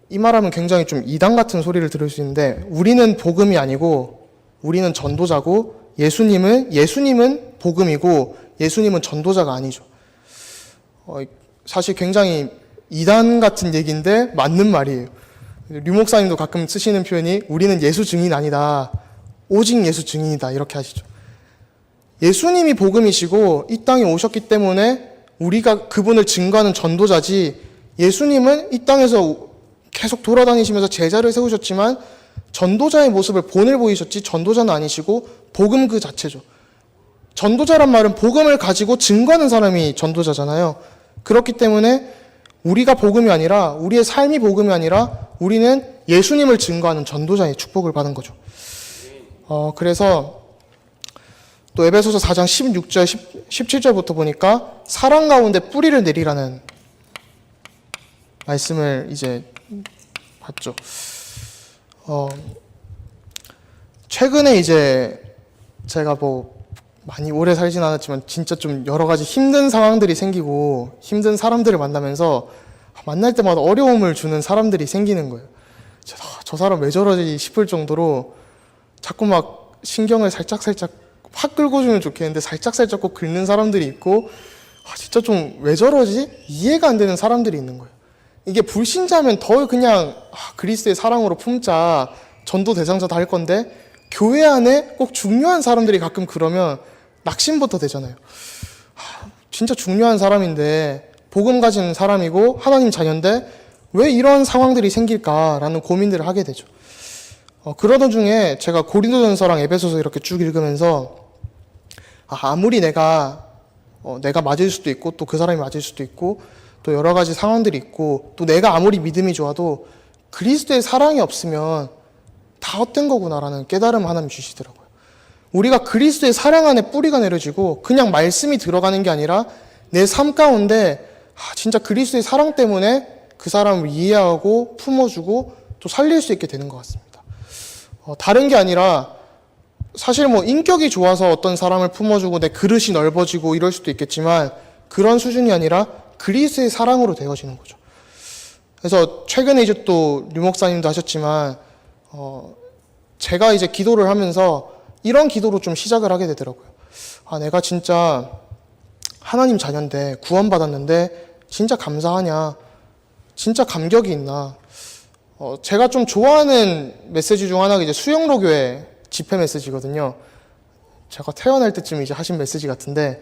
이 말하면 굉장히 좀 이단 같은 소리를 들을 수 있는데 우리는 복음이 아니고 우리는 전도자고 예수님은 복음이고 예수님은 전도자가 아니죠. 사실 굉장히 이단 같은 얘기인데 맞는 말이에요. 류 목사님도 가끔 쓰시는 표현이 우리는 예수 증인 아니다. 오직 예수 증인이다. 이렇게 하시죠. 예수님이 복음이시고 이 땅에 오셨기 때문에 우리가 그분을 증거하는 전도자지 예수님은 이 땅에서 계속 돌아다니시면서 제자를 세우셨지만 전도자의 모습을 본을 보이셨지 전도자는 아니시고 복음 그 자체죠. 전도자란 말은 복음을 가지고 증거하는 사람이 전도자잖아요. 그렇기 때문에 우리가 복음이 아니라 우리의 삶이 복음이 아니라 우리는 예수님을 증거하는 전도자의 축복을 받은 거죠. 그래서 또 에베소서 4장 16절 17절부터 보니까 사랑 가운데 뿌리를 내리라는 말씀을 이제 봤죠. 최근에 이제 제가 많이 오래 살진 않았지만 진짜 좀 여러 가지 힘든 상황들이 생기고 힘든 사람들을 만나면서 만날 때마다 어려움을 주는 사람들이 생기는 거예요. 저 사람 왜 저러지 싶을 정도로 자꾸 막 신경을 살짝살짝 확 긁어주면 좋겠는데 살짝살짝 꼭 긁는 사람들이 있고, 진짜 좀 왜 저러지? 이해가 안 되는 사람들이 있는 거예요. 이게 불신자면 더 그냥 그리스도의 사랑으로 품자, 전도 대상자 다 할 건데, 교회 안에 꼭 중요한 사람들이 가끔 그러면 낙심부터 되잖아요. 진짜 중요한 사람인데, 복음 가진 사람이고 하나님 자녀인데 왜 이런 상황들이 생길까라는 고민들을 하게 되죠. 그러던 중에 제가 고린도전서랑 에베소서 이렇게 쭉 읽으면서 아무리 내가 맞을 수도 있고 또 그 사람이 맞을 수도 있고 또 여러 가지 상황들이 있고 또 내가 아무리 믿음이 좋아도 그리스도의 사랑이 없으면 다 헛된 거구나라는 깨달음 하나님 주시더라고요. 우리가 그리스도의 사랑 안에 뿌리가 내려지고 그냥 말씀이 들어가는 게 아니라 내 삶 가운데 진짜 그리스도의 사랑 때문에 그 사람을 이해하고 품어주고 또 살릴 수 있게 되는 것 같습니다. 다른 게 아니라 사실 뭐 인격이 좋아서 어떤 사람을 품어주고 내 그릇이 넓어지고 이럴 수도 있겠지만 그런 수준이 아니라 그리스도의 사랑으로 되어지는 거죠. 그래서 최근에 이제 또 류 목사님도 하셨지만 제가 이제 기도를 하면서 이런 기도로 좀 시작을 하게 되더라고요. 내가 진짜 하나님 자녀인데 구원받았는데 진짜 감사하냐, 진짜 감격이 있나. 제가 좀 좋아하는 메시지 중 하나가 이제 수영로교회 집회 메시지거든요. 제가 태어날 때쯤 이제 하신 메시지 같은데,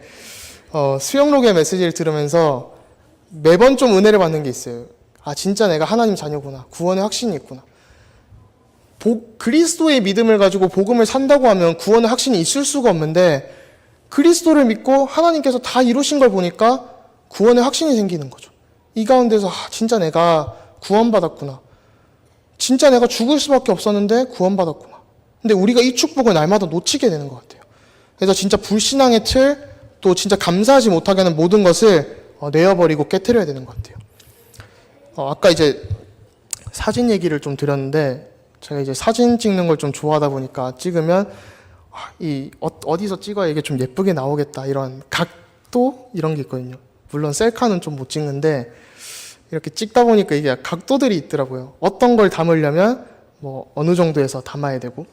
수영로교회 메시지를 들으면서 매번 좀 은혜를 받는 게 있어요. 진짜 내가 하나님 자녀구나. 구원의 확신이 있구나. 그리스도의 믿음을 가지고 복음을 산다고 하면 구원의 확신이 있을 수가 없는데, 그리스도를 믿고 하나님께서 다 이루신 걸 보니까 구원의 확신이 생기는 거죠. 이 가운데서 진짜 내가 구원받았구나. 진짜 내가 죽을 수밖에 없었는데 구원받았구나. 근데 우리가 이 축복을 날마다 놓치게 되는 것 같아요. 그래서 진짜 불신앙의 틀, 또 진짜 감사하지 못하게 하는 모든 것을 내어버리고 깨트려야 되는 것 같아요. 아까 이제 사진 얘기를 좀 드렸는데, 제가 이제 사진 찍는 걸 좀 좋아하다 보니까 찍으면 어디서 찍어야 이게 좀 예쁘게 나오겠다, 이런 각도 이런 게 있거든요. 물론 셀카는 좀 못 찍는데 이렇게 찍다 보니까 이게 각도들이 있더라고요. 어떤 걸 담으려면 뭐 어느 정도에서 담아야 되고,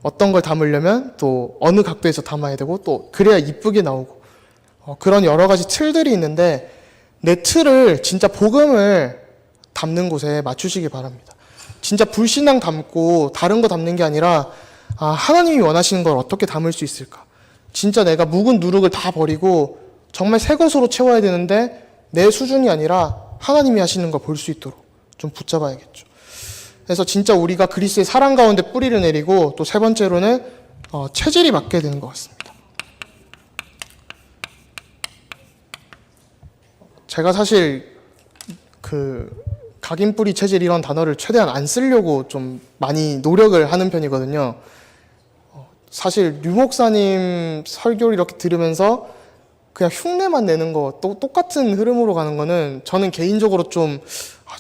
어떤 걸 담으려면 또 어느 각도에서 담아야 되고, 또 그래야 이쁘게 나오고, 그런 여러 가지 틀들이 있는데 내 틀을 진짜 복음을 담는 곳에 맞추시기 바랍니다. 진짜 불신앙 담고 다른 거 담는 게 아니라 하나님이 원하시는 걸 어떻게 담을 수 있을까? 진짜 내가 묵은 누룩을 다 버리고 정말 새 것으로 채워야 되는데 내 수준이 아니라 하나님이 하시는 걸 볼 수 있도록 좀 붙잡아야겠죠. 그래서 진짜 우리가 그리스도의 사랑 가운데 뿌리를 내리고, 또 세 번째로는 체질이 맞게 되는 것 같습니다. 제가 사실 각인뿌리 체질 이런 단어를 최대한 안 쓰려고 좀 많이 노력을 하는 편이거든요. 사실 류 목사님 설교를 이렇게 들으면서 그냥 흉내만 내는 거, 또 똑같은 흐름으로 가는 거는 저는 개인적으로 좀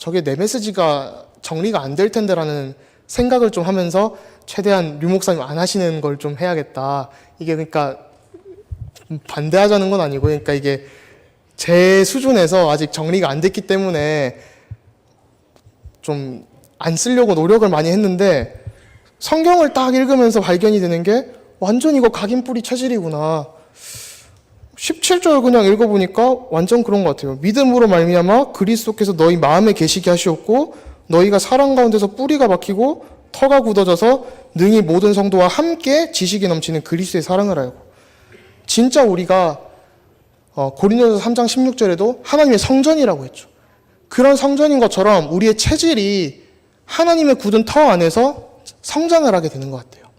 저게 내 메시지가 정리가 안 될 텐데라는 생각을 좀 하면서 최대한 류 목사님 안 하시는 걸 좀 해야겠다. 이게 그러니까 반대하자는 건 아니고, 그러니까 이게 제 수준에서 아직 정리가 안 됐기 때문에 좀 안 쓰려고 노력을 많이 했는데, 성경을 딱 읽으면서 발견이 되는 게 완전 이거 각인뿌리 체질이구나. 17절 그냥 읽어보니까 완전 그런 것 같아요. 믿음으로 말미암아 그리스도께서 너희 마음에 계시게 하시었고 너희가 사랑 가운데서 뿌리가 박히고 터가 굳어져서 능히 모든 성도와 함께 지식이 넘치는 그리스도의 사랑을 알고. 진짜 우리가 고린도서 3장 16절에도 하나님의 성전이라고 했죠. 그런 성전인 것처럼 우리의 체질이 하나님의 굳은 터 안에서 성장을 하게 되는 것 같아요.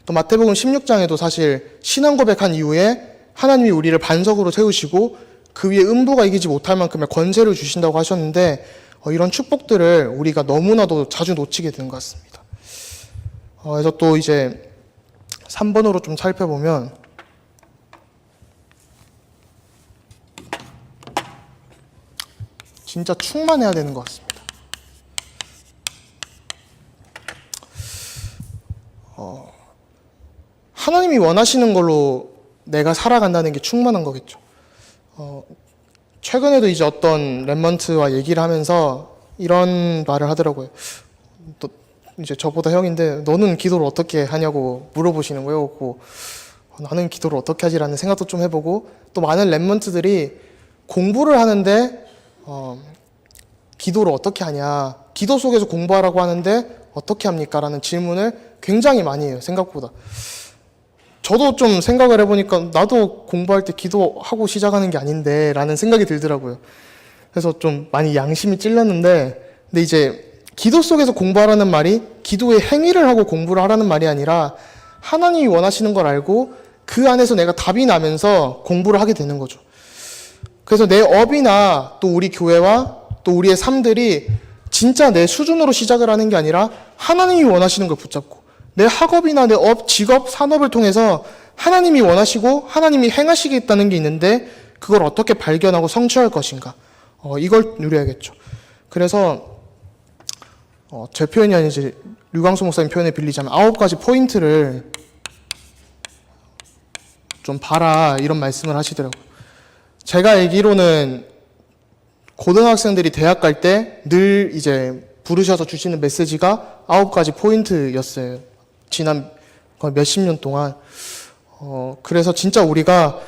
또 마태복음 16장에도 사실 신앙 고백한 이후에 하나님이 우리를 반석으로 세우시고 그 위에 음부가 이기지 못할 만큼의 권세를 주신다고 하셨는데, 이런 축복들을 우리가 너무나도 자주 놓치게 되는 것 같습니다. 그래서 또 이제 3번으로 좀 살펴보면, 진짜 충만해야 되는 것 같습니다. 하나님이 원하시는 걸로 내가 살아간다는 게 충만한 거겠죠. 최근에도 이제 어떤 랩먼트와 얘기를 하면서 이런 말을 하더라고요. 또 이제 저보다 형인데 너는 기도를 어떻게 하냐고 물어보시는 거예요. 그리고 나는 기도를 어떻게 하지라는 생각도 좀 해보고, 또 많은 랩런트들이 공부를 하는데 기도를 어떻게 하냐, 기도 속에서 공부하라고 하는데 어떻게 합니까? 라는 질문을 굉장히 많이 해요. 생각보다. 저도 좀 생각을 해보니까 나도 공부할 때 기도하고 시작하는 게 아닌데 라는 생각이 들더라고요. 그래서 좀 많이 양심이 찔렸는데, 근데 이제 기도 속에서 공부하라는 말이 기도의 행위를 하고 공부를 하라는 말이 아니라 하나님이 원하시는 걸 알고 그 안에서 내가 답이 나면서 공부를 하게 되는 거죠. 그래서 내 업이나 또 우리 교회와 또 우리의 삶들이 진짜 내 수준으로 시작을 하는 게 아니라 하나님이 원하시는 걸 붙잡고, 내 학업이나 내 업, 직업, 산업을 통해서 하나님이 원하시고 하나님이 행하시겠다는 게 있는데 그걸 어떻게 발견하고 성취할 것인가, 이걸 누려야겠죠. 그래서 제 표현이 아니지 류광수 목사님 표현을 빌리자면 9가지 포인트를 좀 봐라, 이런 말씀을 하시더라고요. 제가 알기로는 고등학생들이 대학 갈 때 늘 이제 부르셔서 주시는 메시지가 9가지 포인트였어요. 지난 거의 몇십 년 동안. 그래서 진짜 우리가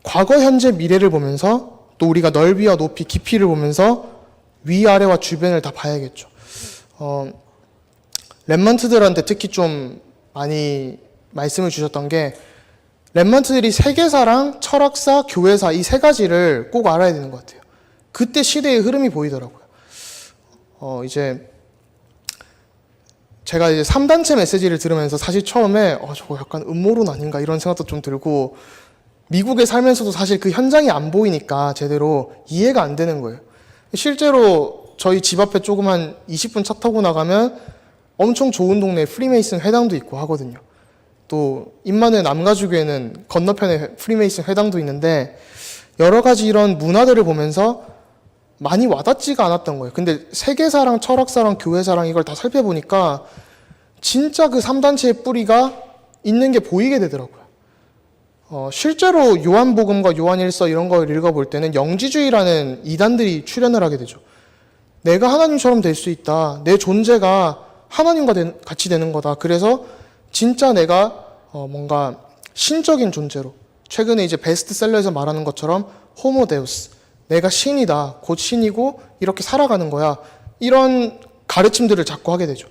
과거, 현재, 미래를 보면서 또 우리가 넓이와 높이, 깊이를 보면서 위아래와 주변을 다 봐야겠죠. 랩런트들한테 특히 좀 많이 말씀을 주셨던 게, 랩런트들이 세계사랑 철학사, 교회사 이 3가지를 꼭 알아야 되는 것 같아요. 그때 시대의 흐름이 보이더라고요. 이제 제가 이제 3단체 메시지를 들으면서 사실 처음에 저거 약간 음모론 아닌가 이런 생각도 좀 들고, 미국에 살면서도 사실 그 현장이 안 보이니까 제대로 이해가 안 되는 거예요. 실제로 저희 집 앞에 조그만 20분 차 타고 나가면 엄청 좋은 동네에 프리메이슨 회당도 있고 하거든요. 또 인만의 남가주교에는 건너편에 프리메이슨 회당도 있는데, 여러 가지 이런 문화들을 보면서 많이 와닿지가 않았던 거예요. 근데 세계사랑 철학사랑 교회사랑 이걸 다 살펴보니까 진짜 그 3단체의 뿌리가 있는 게 보이게 되더라고요. 실제로 요한복음과 요한일서 이런 걸 읽어볼 때는 영지주의라는 이단들이 출현을 하게 되죠. 내가 하나님처럼 될 수 있다. 내 존재가 하나님과 같이 되는 거다. 그래서 진짜 내가 뭔가 신적인 존재로, 최근에 이제 베스트셀러에서 말하는 것처럼 호모데우스, 내가 신이다, 곧 신이고 이렇게 살아가는 거야, 이런 가르침들을 자꾸 하게 되죠.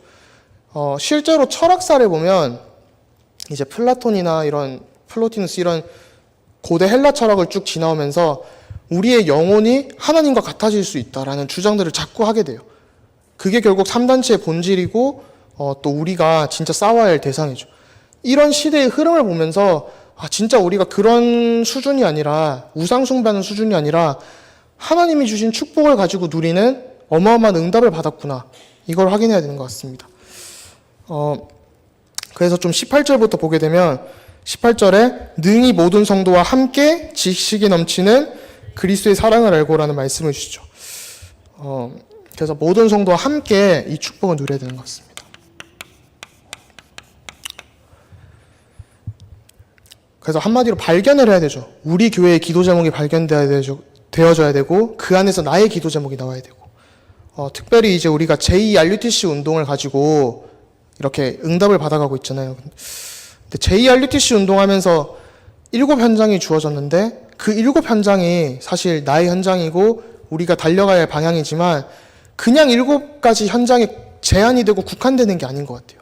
실제로 철학사를 보면 이제 플라톤이나 이런 플로티누스 이런 고대 헬라 철학을 쭉 지나오면서 우리의 영혼이 하나님과 같아질 수 있다라는 주장들을 자꾸 하게 돼요. 그게 결국 3단체의 본질이고 또 우리가 진짜 싸워야 할 대상이죠. 이런 시대의 흐름을 보면서 진짜 우리가 그런 수준이 아니라, 우상 숭배하는 수준이 아니라 하나님이 주신 축복을 가지고 누리는 어마어마한 응답을 받았구나, 이걸 확인해야 되는 것 같습니다. 그래서 좀 18절부터 보게 되면, 18절에 능히 모든 성도와 함께 지식이 넘치는 그리스도의 사랑을 알고라는 말씀을 주시죠. 그래서 모든 성도와 함께 이 축복을 누려야 되는 것 같습니다. 그래서 한마디로 발견을 해야 되죠. 우리 교회의 기도 제목이 되어져야 되고, 그 안에서 나의 기도 제목이 나와야 되고, 특별히 이제 우리가 JRUTC 운동을 가지고 이렇게 응답을 받아가고 있잖아요. 근데 JRUTC 운동하면서 7현장이 주어졌는데 그 7현장이 사실 나의 현장이고 우리가 달려가야 할 방향이지만 그냥 7가지 현장에 제한이 되고 국한되는 게 아닌 것 같아요.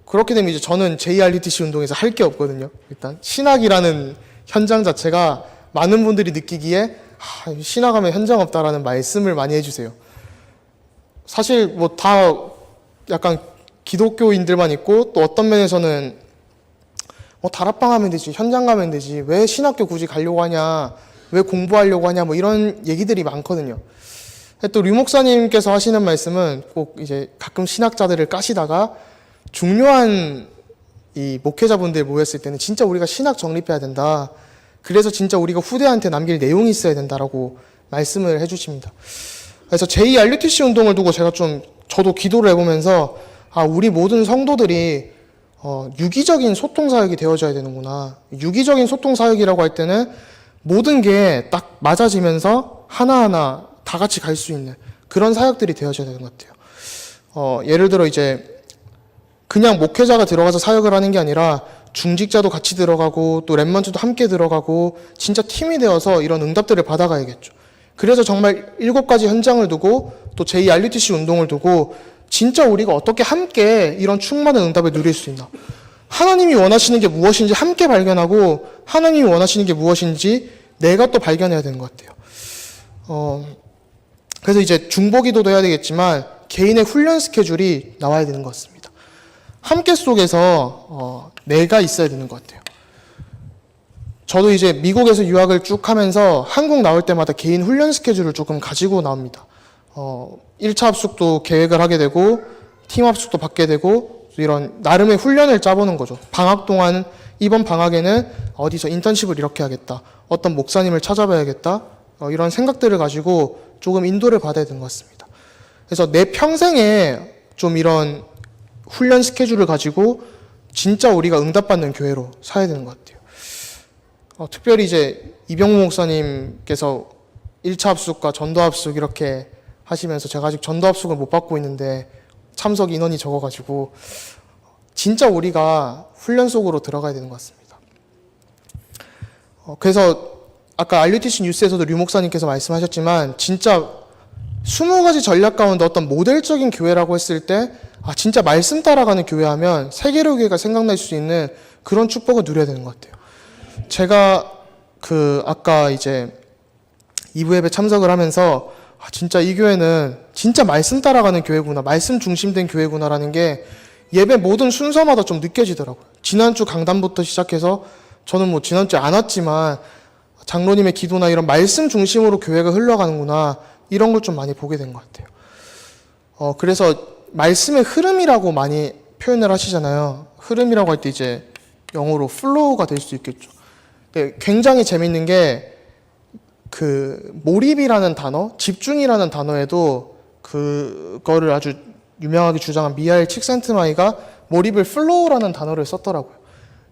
그렇게 되면 이제 저는 JRUTC 운동에서 할 게 없거든요. 일단 신학이라는 현장 자체가 많은 분들이 느끼기에 신학하면 현장 없다라는 말씀을 많이 해주세요. 사실 뭐 다 약간 기독교인들만 있고, 또 어떤 면에서는 다락방 하면 되지, 현장 가면 되지, 왜 신학교 굳이 가려고 하냐, 왜 공부하려고 하냐, 뭐 이런 얘기들이 많거든요. 또 류 목사님께서 하시는 말씀은 꼭 이제 가끔 신학자들을 까시다가 중요한 이 목회자분들 모였을 때는 진짜 우리가 신학 정립해야 된다. 그래서 진짜 우리가 후대한테 남길 내용이 있어야 된다라고 말씀을 해주십니다. 그래서 JRUTC 운동을 두고 제가 저도 기도를 해보면서 우리 모든 성도들이 유기적인 소통 사역이 되어져야 되는구나. 유기적인 소통 사역이라고 할 때는 모든 게 딱 맞아지면서 하나하나 다 같이 갈 수 있는 그런 사역들이 되어져야 되는 것 같아요. 예를 들어 이제 그냥 목회자가 들어가서 사역을 하는 게 아니라 중직자도 같이 들어가고 또 랩런트도 함께 들어가고 진짜 팀이 되어서 이런 응답들을 받아가야겠죠. 그래서 정말 7가지 현장을 두고 또 제2 RUTC 운동을 두고 진짜 우리가 어떻게 함께 이런 충만한 응답을 누릴 수 있나. 하나님이 원하시는 게 무엇인지 함께 발견하고 하나님이 원하시는 게 무엇인지 내가 또 발견해야 되는 것 같아요. 그래서 이제 중보기도도 해야 되겠지만 개인의 훈련 스케줄이 나와야 되는 것 같습니다. 함께 속에서 내가 있어야 되는 것 같아요. 저도 이제 미국에서 유학을 쭉 하면서 한국 나올 때마다 개인 훈련 스케줄을 조금 가지고 나옵니다. 1차 합숙도 계획을 하게 되고 팀 합숙도 받게 되고 이런 나름의 훈련을 짜보는 거죠. 방학 동안 이번 방학에는 어디서 인턴십을 이렇게 하겠다. 어떤 목사님을 찾아봐야겠다. 이런 생각들을 가지고 조금 인도를 받아야 되는 것 같습니다. 그래서 내 평생에 좀 이런 훈련 스케줄을 가지고 진짜 우리가 응답받는 교회로 사야 되는 것 같아요. 특별히 이제 이병무 목사님께서 1차 합숙과 전도 합숙 이렇게 하시면서 제가 아직 전도 합숙을 못 받고 있는데 참석 인원이 적어가지고 진짜 우리가 훈련 속으로 들어가야 되는 것 같습니다. 그래서 아까 RUTC 뉴스에서도 류 목사님께서 말씀하셨지만 진짜 20가지 전략 가운데 어떤 모델적인 교회라고 했을 때 진짜 말씀 따라가는 교회하면 세계로 교회가 생각날 수 있는 그런 축복을 누려야 되는 것 같아요. 제가 아까 이제 2부 예배 참석을 하면서 진짜 이 교회는 진짜 말씀 따라가는 교회구나, 말씀 중심된 교회구나라는 게 예배 모든 순서마다 좀 느껴지더라고요. 지난주 강단부터 시작해서 저는 뭐 지난주에 안 왔지만 장로님의 기도나 이런 말씀 중심으로 교회가 흘러가는구나 이런 걸 좀 많이 보게 된 것 같아요. 그래서 말씀의 흐름이라고 많이 표현을 하시잖아요. 흐름이라고 할 때 이제 영어로 플로우가 될 수 있겠죠. 근데 굉장히 재밌는 게 몰입이라는 단어, 집중이라는 단어에도 그거를 아주 유명하게 주장한 미하엘 칙센트마이가 몰입을 플로우라는 단어를 썼더라고요.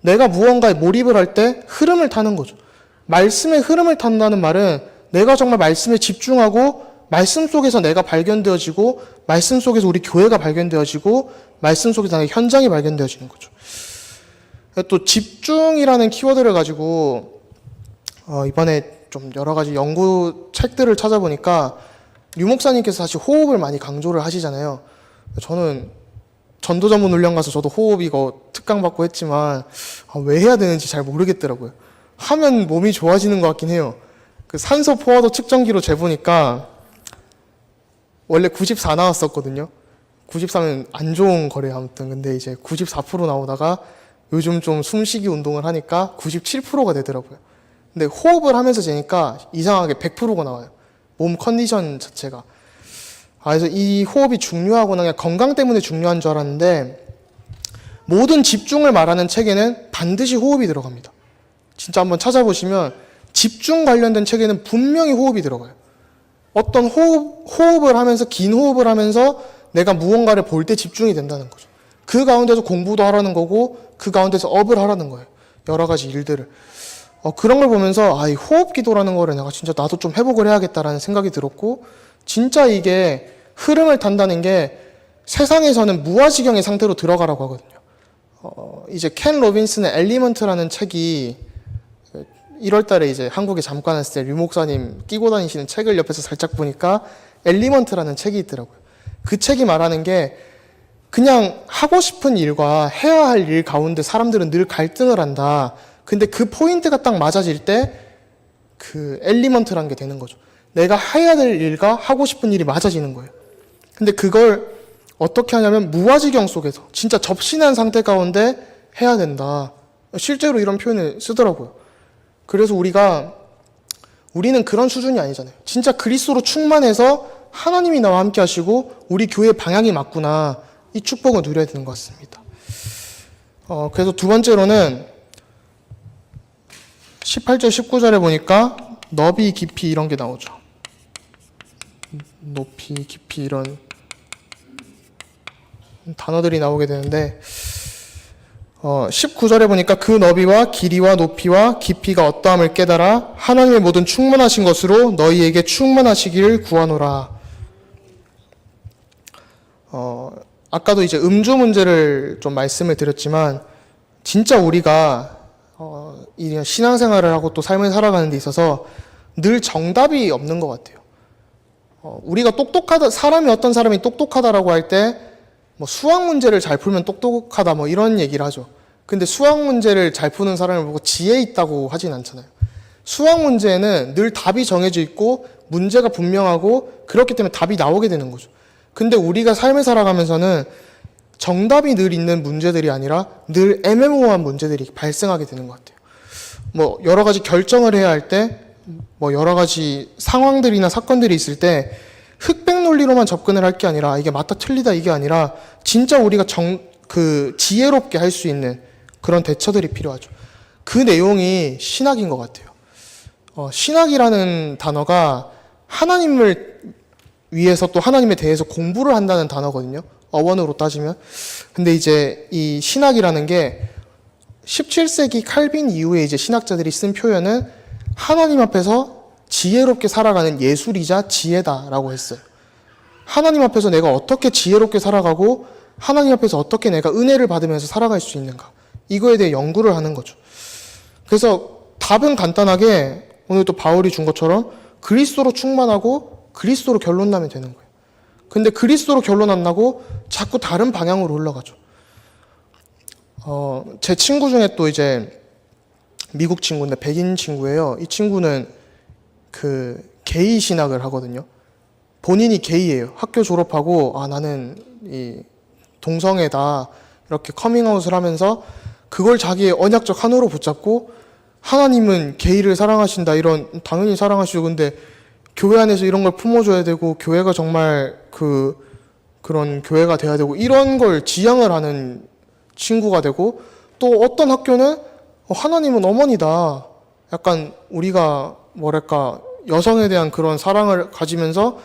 내가 무언가에 몰입을 할 때 흐름을 타는 거죠. 말씀의 흐름을 탄다는 말은 내가 정말 말씀에 집중하고 말씀 속에서 내가 발견되어지고 말씀 속에서 우리 교회가 발견되어지고 말씀 속에서 나의 현장이 발견되어지는 거죠. 또 집중이라는 키워드를 가지고 이번에 좀 여러 가지 연구 책들을 찾아보니까 류 목사님께서 사실 호흡을 많이 강조를 하시잖아요. 저는 전도 전문 훈련 가서 저도 호흡 이거 특강 받고 했지만 왜 해야 되는지 잘 모르겠더라고요. 하면 몸이 좋아지는 것 같긴 해요. 산소 포화도 측정기로 재보니까 원래 94 나왔었거든요. 94면 안 좋은 거래요, 아무튼. 근데 이제 94% 나오다가 요즘 좀 숨쉬기 운동을 하니까 97%가 되더라고요. 근데 호흡을 하면서 재니까 이상하게 100%가 나와요. 몸 컨디션 자체가. 그래서 이 호흡이 중요하구나, 그냥 건강 때문에 중요한 줄 알았는데 모든 집중을 말하는 책에는 반드시 호흡이 들어갑니다. 진짜 한번 찾아보시면 집중 관련된 책에는 분명히 호흡이 들어가요. 어떤 호흡을 하면서 긴 호흡을 하면서 내가 무언가를 볼 때 집중이 된다는 거죠. 그 가운데서 공부도 하라는 거고 그 가운데서 업을 하라는 거예요. 여러 가지 일들을. 그런 걸 보면서 이 호흡 기도라는 거를 내가 진짜 나도 좀 회복을 해야겠다라는 생각이 들었고 진짜 이게 흐름을 탄다는 게 세상에서는 무아지경의 상태로 들어가라고 하거든요. 이제 켄 로빈슨의 엘리먼트라는 책이 1월 달에 이제 한국에 잠깐 왔을 때 류 목사님 끼고 다니시는 책을 옆에서 살짝 보니까 엘리먼트라는 책이 있더라고요. 그 책이 말하는 게 그냥 하고 싶은 일과 해야 할 일 가운데 사람들은 늘 갈등을 한다. 근데 그 포인트가 딱 맞아질 때 그 엘리먼트라는 게 되는 거죠. 내가 해야 될 일과 하고 싶은 일이 맞아지는 거예요. 근데 그걸 어떻게 하냐면 무아지경 속에서 진짜 접신한 상태 가운데 해야 된다. 실제로 이런 표현을 쓰더라고요. 그래서 우리는 그런 수준이 아니잖아요. 진짜 그리스도로 충만해서 하나님이 나와 함께 하시고 우리 교회 방향이 맞구나. 이 축복을 누려야 되는 것 같습니다. 그래서 두 번째로는 18절, 19절에 보니까 너비, 깊이 이런 게 나오죠. 높이, 깊이 이런 단어들이 나오게 되는데 19절에 보니까 그 너비와 길이와 높이와 깊이가 어떠함을 깨달아 하나님의 모든 충만하신 것으로 너희에게 충만하시기를 구하노라. 아까도 이제 음주 문제를 좀 말씀을 드렸지만 진짜 우리가 이 신앙생활을 하고 또 삶을 살아가는 데 있어서 늘 정답이 없는 것 같아요. 우리가 똑똑하다, 어떤 사람이 똑똑하다라고 할 때 뭐 수학 문제를 잘 풀면 똑똑하다 뭐 이런 얘기를 하죠. 근데 수학 문제를 잘 푸는 사람을 보고 지혜 있다고 하진 않잖아요. 수학 문제에는 늘 답이 정해져 있고 문제가 분명하고 그렇기 때문에 답이 나오게 되는 거죠. 근데 우리가 삶을 살아가면서는 정답이 늘 있는 문제들이 아니라 늘 애매모호한 문제들이 발생하게 되는 것 같아요. 뭐 여러 가지 결정을 해야 할 때, 뭐 여러 가지 상황들이나 사건들이 있을 때 흑백 논리로만 접근을 할 게 아니라 이게 맞다 틀리다 이게 아니라 진짜 우리가 지혜롭게 할 수 있는 그런 대처들이 필요하죠. 그 내용이 신학인 것 같아요. 신학이라는 단어가 하나님을 위해서 또 하나님에 대해서 공부를 한다는 단어거든요. 어원으로 따지면. 근데 이제 이 신학이라는 게 17세기 칼빈 이후에 이제 신학자들이 쓴 표현은 하나님 앞에서 지혜롭게 살아가는 예술이자 지혜다라고 했어요. 하나님 앞에서 내가 어떻게 지혜롭게 살아가고 하나님 앞에서 어떻게 내가 은혜를 받으면서 살아갈 수 있는가. 이거에 대해 연구를 하는 거죠. 그래서 답은 간단하게 오늘 또 바울이 준 것처럼 그리스도로 충만하고 그리스도로 결론 나면 되는 거예요. 근데 그리스도로 결론 안 나고 자꾸 다른 방향으로 흘러가죠. 제 친구 중에 또 이제 미국 친구인데 백인 친구예요. 이 친구는 게이 신학을 하거든요. 본인이 게이예요. 학교 졸업하고 나는 이 동성애다 이렇게 커밍아웃을 하면서 그걸 자기의 언약적 한으로 붙잡고 하나님은 게이를 사랑하신다 이런 당연히 사랑하시죠. 근데 교회 안에서 이런 걸 품어줘야 되고 교회가 정말 그런 교회가 돼야 되고 이런 걸 지향을 하는 친구가 되고 또 어떤 학교는 하나님은 어머니다. 약간 우리가 뭐랄까 여성에 대한 그런 사랑을 가지면서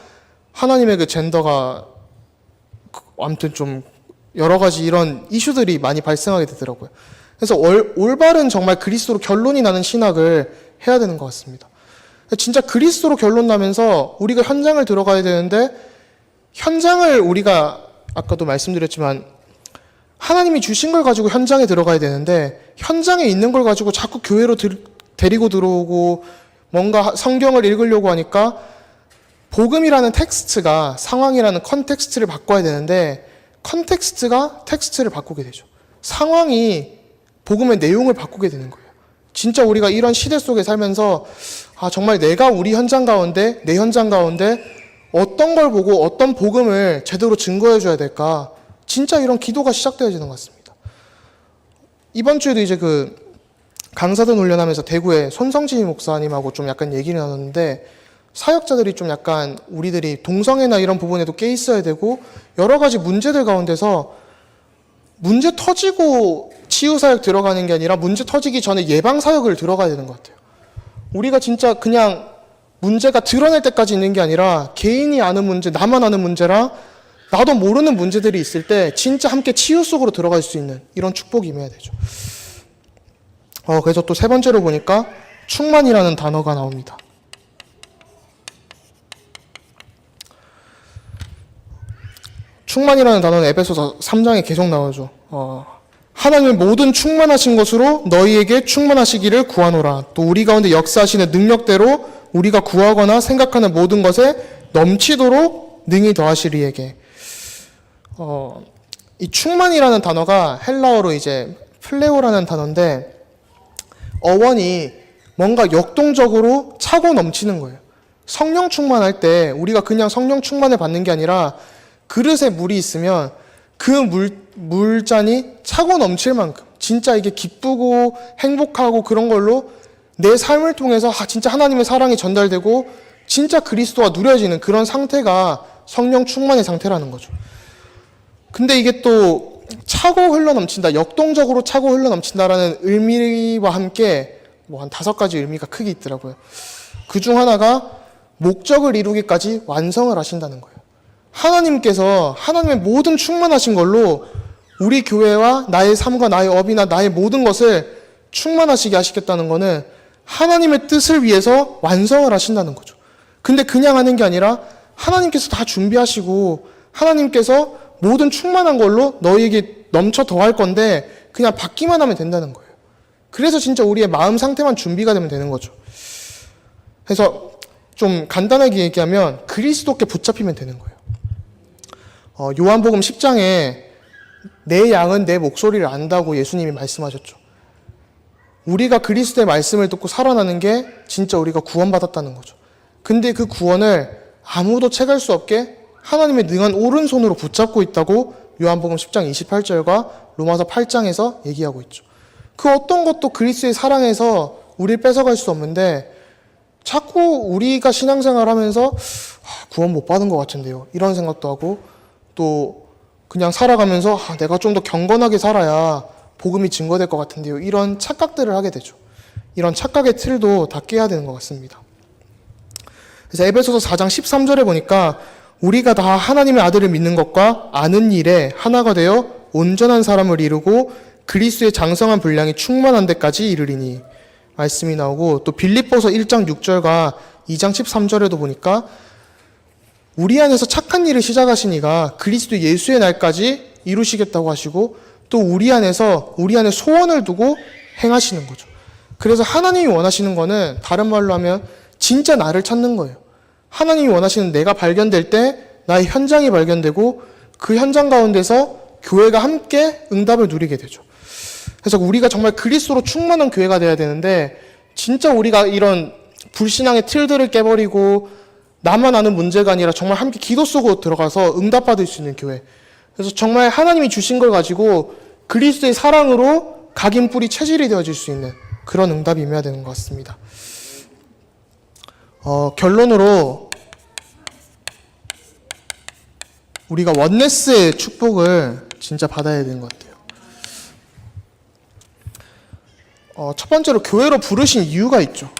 하나님의 그 젠더가 아무튼 좀 여러 가지 이런 이슈들이 많이 발생하게 되더라고요. 그래서 올바른 정말 그리스도로 결론이 나는 신학을 해야 되는 것 같습니다. 진짜 그리스도로 결론 나면서 우리가 현장을 들어가야 되는데 현장을 우리가 아까도 말씀드렸지만 하나님이 주신 걸 가지고 현장에 들어가야 되는데 현장에 있는 걸 가지고 자꾸 교회로 데리고 들어오고 뭔가 성경을 읽으려고 하니까 복음이라는 텍스트가 상황이라는 컨텍스트를 바꿔야 되는데 컨텍스트가 텍스트를 바꾸게 되죠. 상황이 복음의 내용을 바꾸게 되는 거예요. 진짜 우리가 이런 시대 속에 살면서 정말 내가 우리 현장 가운데 내 현장 가운데 어떤 걸 보고 어떤 복음을 제대로 증거해 줘야 될까 진짜 이런 기도가 시작되어지는 것 같습니다. 이번 주에도 이제 강사들 훈련하면서 대구에 손성진 목사님하고 좀 약간 얘기를 나눴는데 사역자들이 좀 약간 우리들이 동성애나 이런 부분에도 깨 있어야 되고 여러 가지 문제들 가운데서 문제 터지고 치유사역 들어가는 게 아니라 문제 터지기 전에 예방사역을 들어가야 되는 것 같아요. 우리가 진짜 그냥 문제가 드러날 때까지 있는 게 아니라 개인이 아는 문제, 나만 아는 문제랑 나도 모르는 문제들이 있을 때 진짜 함께 치유 속으로 들어갈 수 있는 이런 축복이 임해야 되죠. 그래서 또 세 번째로 보니까 충만이라는 단어가 나옵니다. 충만이라는 단어는 에베소서 3장에 계속 나오죠. 하나님의 모든 충만하신 것으로 너희에게 충만하시기를 구하노라. 또 우리 가운데 역사하시는 능력대로 우리가 구하거나 생각하는 모든 것에 넘치도록 능히 더하시리에게. 이 충만이라는 단어가 헬라어로 이제 플레오라는 단어인데 어원이 뭔가 역동적으로 차고 넘치는 거예요. 성령 충만할 때 우리가 그냥 성령 충만을 받는 게 아니라 그릇에 물이 있으면 그 물잔이 차고 넘칠 만큼 진짜 이게 기쁘고 행복하고 그런 걸로 내 삶을 통해서 진짜 하나님의 사랑이 전달되고 진짜 그리스도가 누려지는 그런 상태가 성령 충만의 상태라는 거죠. 근데 이게 또 차고 흘러넘친다, 역동적으로 차고 흘러넘친다라는 의미와 함께 뭐 한 5가지 의미가 크게 있더라고요. 그 중 하나가 목적을 이루기까지 완성을 하신다는 거예요. 하나님께서 하나님의 모든 충만하신 걸로 우리 교회와 나의 삶과 나의 업이나 나의 모든 것을 충만하시게 하시겠다는 것은 하나님의 뜻을 위해서 완성을 하신다는 거죠. 근데 그냥 하는 게 아니라 하나님께서 다 준비하시고 하나님께서 모든 충만한 걸로 너희에게 넘쳐 더할 건데 그냥 받기만 하면 된다는 거예요. 그래서 진짜 우리의 마음 상태만 준비가 되면 되는 거죠. 그래서 좀 간단하게 얘기하면 그리스도께 붙잡히면 되는 거예요. 요한복음 10장에 내 양은 내 목소리를 안다고 예수님이 말씀하셨죠. 우리가 그리스도의 말씀을 듣고 살아나는 게 진짜 우리가 구원받았다는 거죠. 근데 그 구원을 아무도 채갈 수 없게 하나님의 능한 오른손으로 붙잡고 있다고 요한복음 10장 28절과 로마서 8장에서 얘기하고 있죠. 그 어떤 것도 그리스도의 사랑에서 우리를 뺏어갈 수 없는데 자꾸 우리가 신앙생활 하면서 구원 못 받은 것 같은데요. 이런 생각도 하고 또 그냥 살아가면서 내가 좀 더 경건하게 살아야 복음이 증거될 것 같은데요. 이런 착각들을 하게 되죠. 이런 착각의 틀도 다 깨야 되는 것 같습니다. 그래서 에베소서 4장 13절에 보니까 우리가 다 하나님의 아들을 믿는 것과 아는 일에 하나가 되어 온전한 사람을 이루고 그리스도의 장성한 분량이 충만한 데까지 이르리니 말씀이 나오고 또 빌립보서 1장 6절과 2장 13절에도 보니까 우리 안에서 착한 일을 시작하시니가 그리스도 예수의 날까지 이루시겠다고 하시고 또 우리 안에 소원을 두고 행하시는 거죠. 그래서 하나님이 원하시는 거는 다른 말로 하면 진짜 나를 찾는 거예요. 하나님이 원하시는 내가 발견될 때 나의 현장이 발견되고 그 현장 가운데서 교회가 함께 응답을 누리게 되죠. 그래서 우리가 정말 그리스도로 충만한 교회가 돼야 되는데 진짜 우리가 이런 불신앙의 틀들을 깨버리고 나만 아는 문제가 아니라 정말 함께 기도 속으로 들어가서 응답받을 수 있는 교회. 그래서 정말 하나님이 주신 걸 가지고 그리스도의 사랑으로 각인 뿌리 체질이 되어질 수 있는 그런 응답이 임해야 되는 것 같습니다. 결론으로 우리가 원네스의 축복을 진짜 받아야 되는 것 같아요. 첫 번째로 교회로 부르신 이유가 있죠.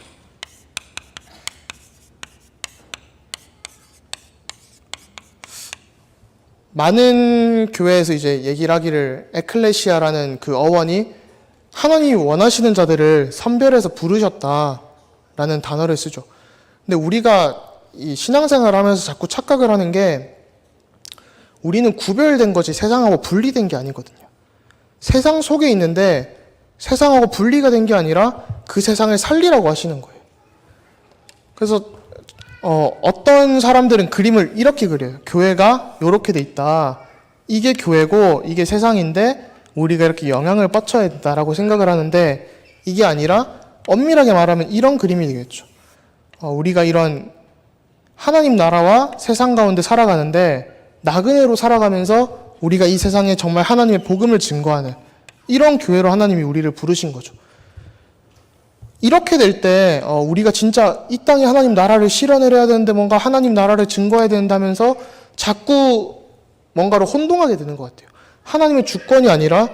많은 교회에서 이제 얘기를 하기를 에클레시아라는 그 어원이 하나님이 원하시는 자들을 선별해서 부르셨다라는 단어를 쓰죠. 근데 우리가 이 신앙생활을 하면서 자꾸 착각을 하는 게 우리는 구별된 거지 세상하고 분리된 게 아니거든요. 세상 속에 있는데 세상하고 분리가 된 게 아니라 그 세상을 살리라고 하시는 거예요. 그래서 어떤 사람들은 그림을 이렇게 그려요. 교회가 이렇게 돼 있다. 이게 교회고 이게 세상인데 우리가 이렇게 영향을 뻗쳐야 된다라고 생각을 하는데 이게 아니라 엄밀하게 말하면 이런 그림이 되겠죠. 우리가 이런 하나님 나라와 세상 가운데 살아가는데 나그네로 살아가면서 우리가 이 세상에 정말 하나님의 복음을 증거하는 이런 교회로 하나님이 우리를 부르신 거죠. 이렇게 될 때 우리가 진짜 이 땅에 하나님 나라를 실현해야 되는데 뭔가 하나님 나라를 증거해야 된다면서 자꾸 뭔가로 혼동하게 되는 것 같아요. 하나님의 주권이 아니라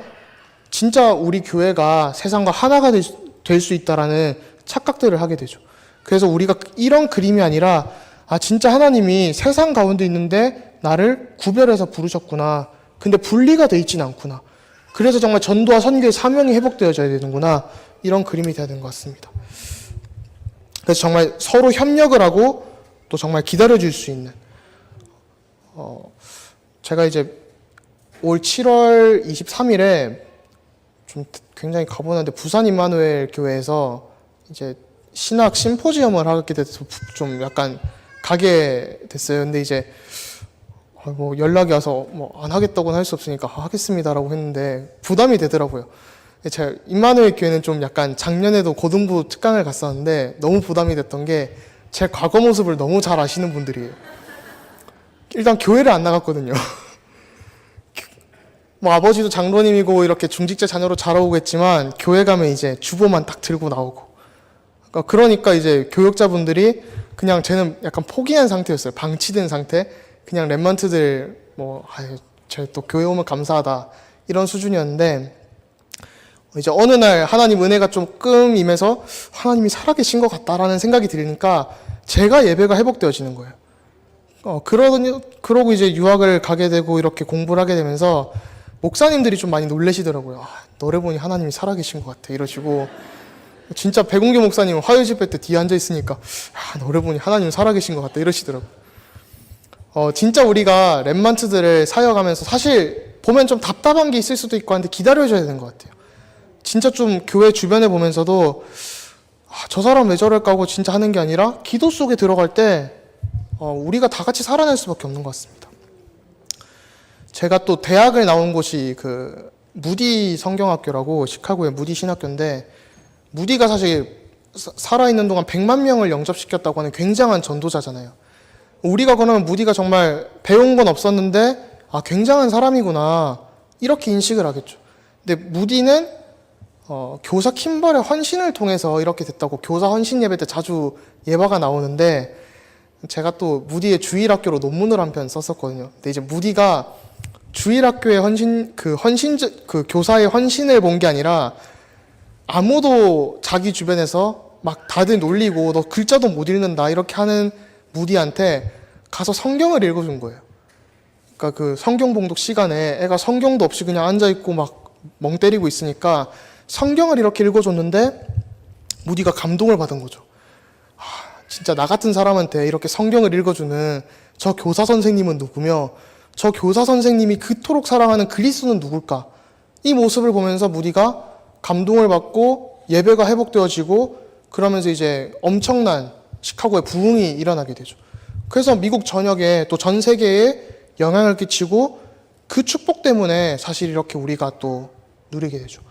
진짜 우리 교회가 세상과 하나가 될 수 있다라는 착각들을 하게 되죠. 그래서 우리가 이런 그림이 아니라 진짜 하나님이 세상 가운데 있는데 나를 구별해서 부르셨구나. 근데 분리가 돼 있진 않구나. 그래서 정말 전도와 선교의 사명이 회복되어져야 되는구나. 이런 그림이 돼야 되는 것 같습니다. 그래서 정말 서로 협력을 하고 또 정말 기다려줄 수 있는 제가 이제 올 7월 23일에 좀 굉장히 가보는데 부산 임마누엘 교회에서 이제 신학 심포지엄을 하게 돼서 좀 약간 가게 됐어요. 근데 이제 뭐 연락이 와서 뭐 안 하겠다고는 할 수 없으니까 하겠습니다라고 했는데 부담이 되더라고요. 제가 임마누엘 교회는 좀 약간 작년에도 고등부 특강을 갔었는데 너무 부담이 됐던 게 제 과거 모습을 너무 잘 아시는 분들이에요. 일단 교회를 안 나갔거든요. 뭐 아버지도 장로님이고 이렇게 중직자 자녀로 자라오고 했지만 교회 가면 이제 주보만 딱 들고 나오고 그러니까 이제 교역자분들이 그냥 쟤는 약간 포기한 상태였어요. 방치된 상태. 그냥 랩런트들 쟤 또 교회 오면 감사하다 이런 수준이었는데 이제 어느 날 하나님 은혜가 조금 임해서 하나님이 살아계신 것 같다라는 생각이 들으니까 제가 예배가 회복되어지는 거예요. 그러고 이제 유학을 가게 되고 이렇게 공부를 하게 되면서 목사님들이 좀 많이 놀라시더라고요. 너를 보니 하나님이 살아계신 것 같아 이러시고 진짜 백운규 목사님은 화요 집회 때 뒤에 앉아 있으니까 너를 보니 하나님 살아계신 것 같다 이러시더라고요. 진짜 우리가 랩런트들을 사역하면서 사실 보면 좀 답답한 게 있을 수도 있고 한데 기다려줘야 되는 것 같아요. 진짜 좀 교회 주변에 보면서도 저 사람 왜 저럴까 하고 진짜 하는 게 아니라 기도 속에 들어갈 때 우리가 다 같이 살아낼 수밖에 없는 것 같습니다. 제가 또 대학을 나온 곳이 그 무디 성경학교라고 시카고의 무디 신학교인데, 무디가 사실 살아있는 동안 100만 명을 영접시켰다고 하는 굉장한 전도자잖아요. 우리가 그러면 무디가 정말 배운 건 없었는데 굉장한 사람이구나 이렇게 인식을 하겠죠. 근데 무디는 교사 킴벌의 헌신을 통해서 이렇게 됐다고 교사 헌신 예배 때 자주 예화가 나오는데, 제가 또 무디의 주일학교로 논문을 한 편 썼었거든요. 근데 이제 무디가 주일학교의 그 교사의 헌신을 본 게 아니라 아무도 자기 주변에서 막 다들 놀리고 너 글자도 못 읽는다 이렇게 하는 무디한테 가서 성경을 읽어준 거예요. 그러니까 그 성경 봉독 시간에 애가 성경도 없이 그냥 앉아있고 막 멍 때리고 있으니까 성경을 이렇게 읽어줬는데 무디가 감동을 받은 거죠. 진짜 나 같은 사람한테 이렇게 성경을 읽어주는 저 교사 선생님은 누구며 저 교사 선생님이 그토록 사랑하는 그리스도는 누굴까? 이 모습을 보면서 무디가 감동을 받고 예배가 회복되어지고 그러면서 이제 엄청난 시카고의 부흥이 일어나게 되죠. 그래서 미국 전역에 또 전 세계에 영향을 끼치고 그 축복 때문에 사실 이렇게 우리가 또 누리게 되죠.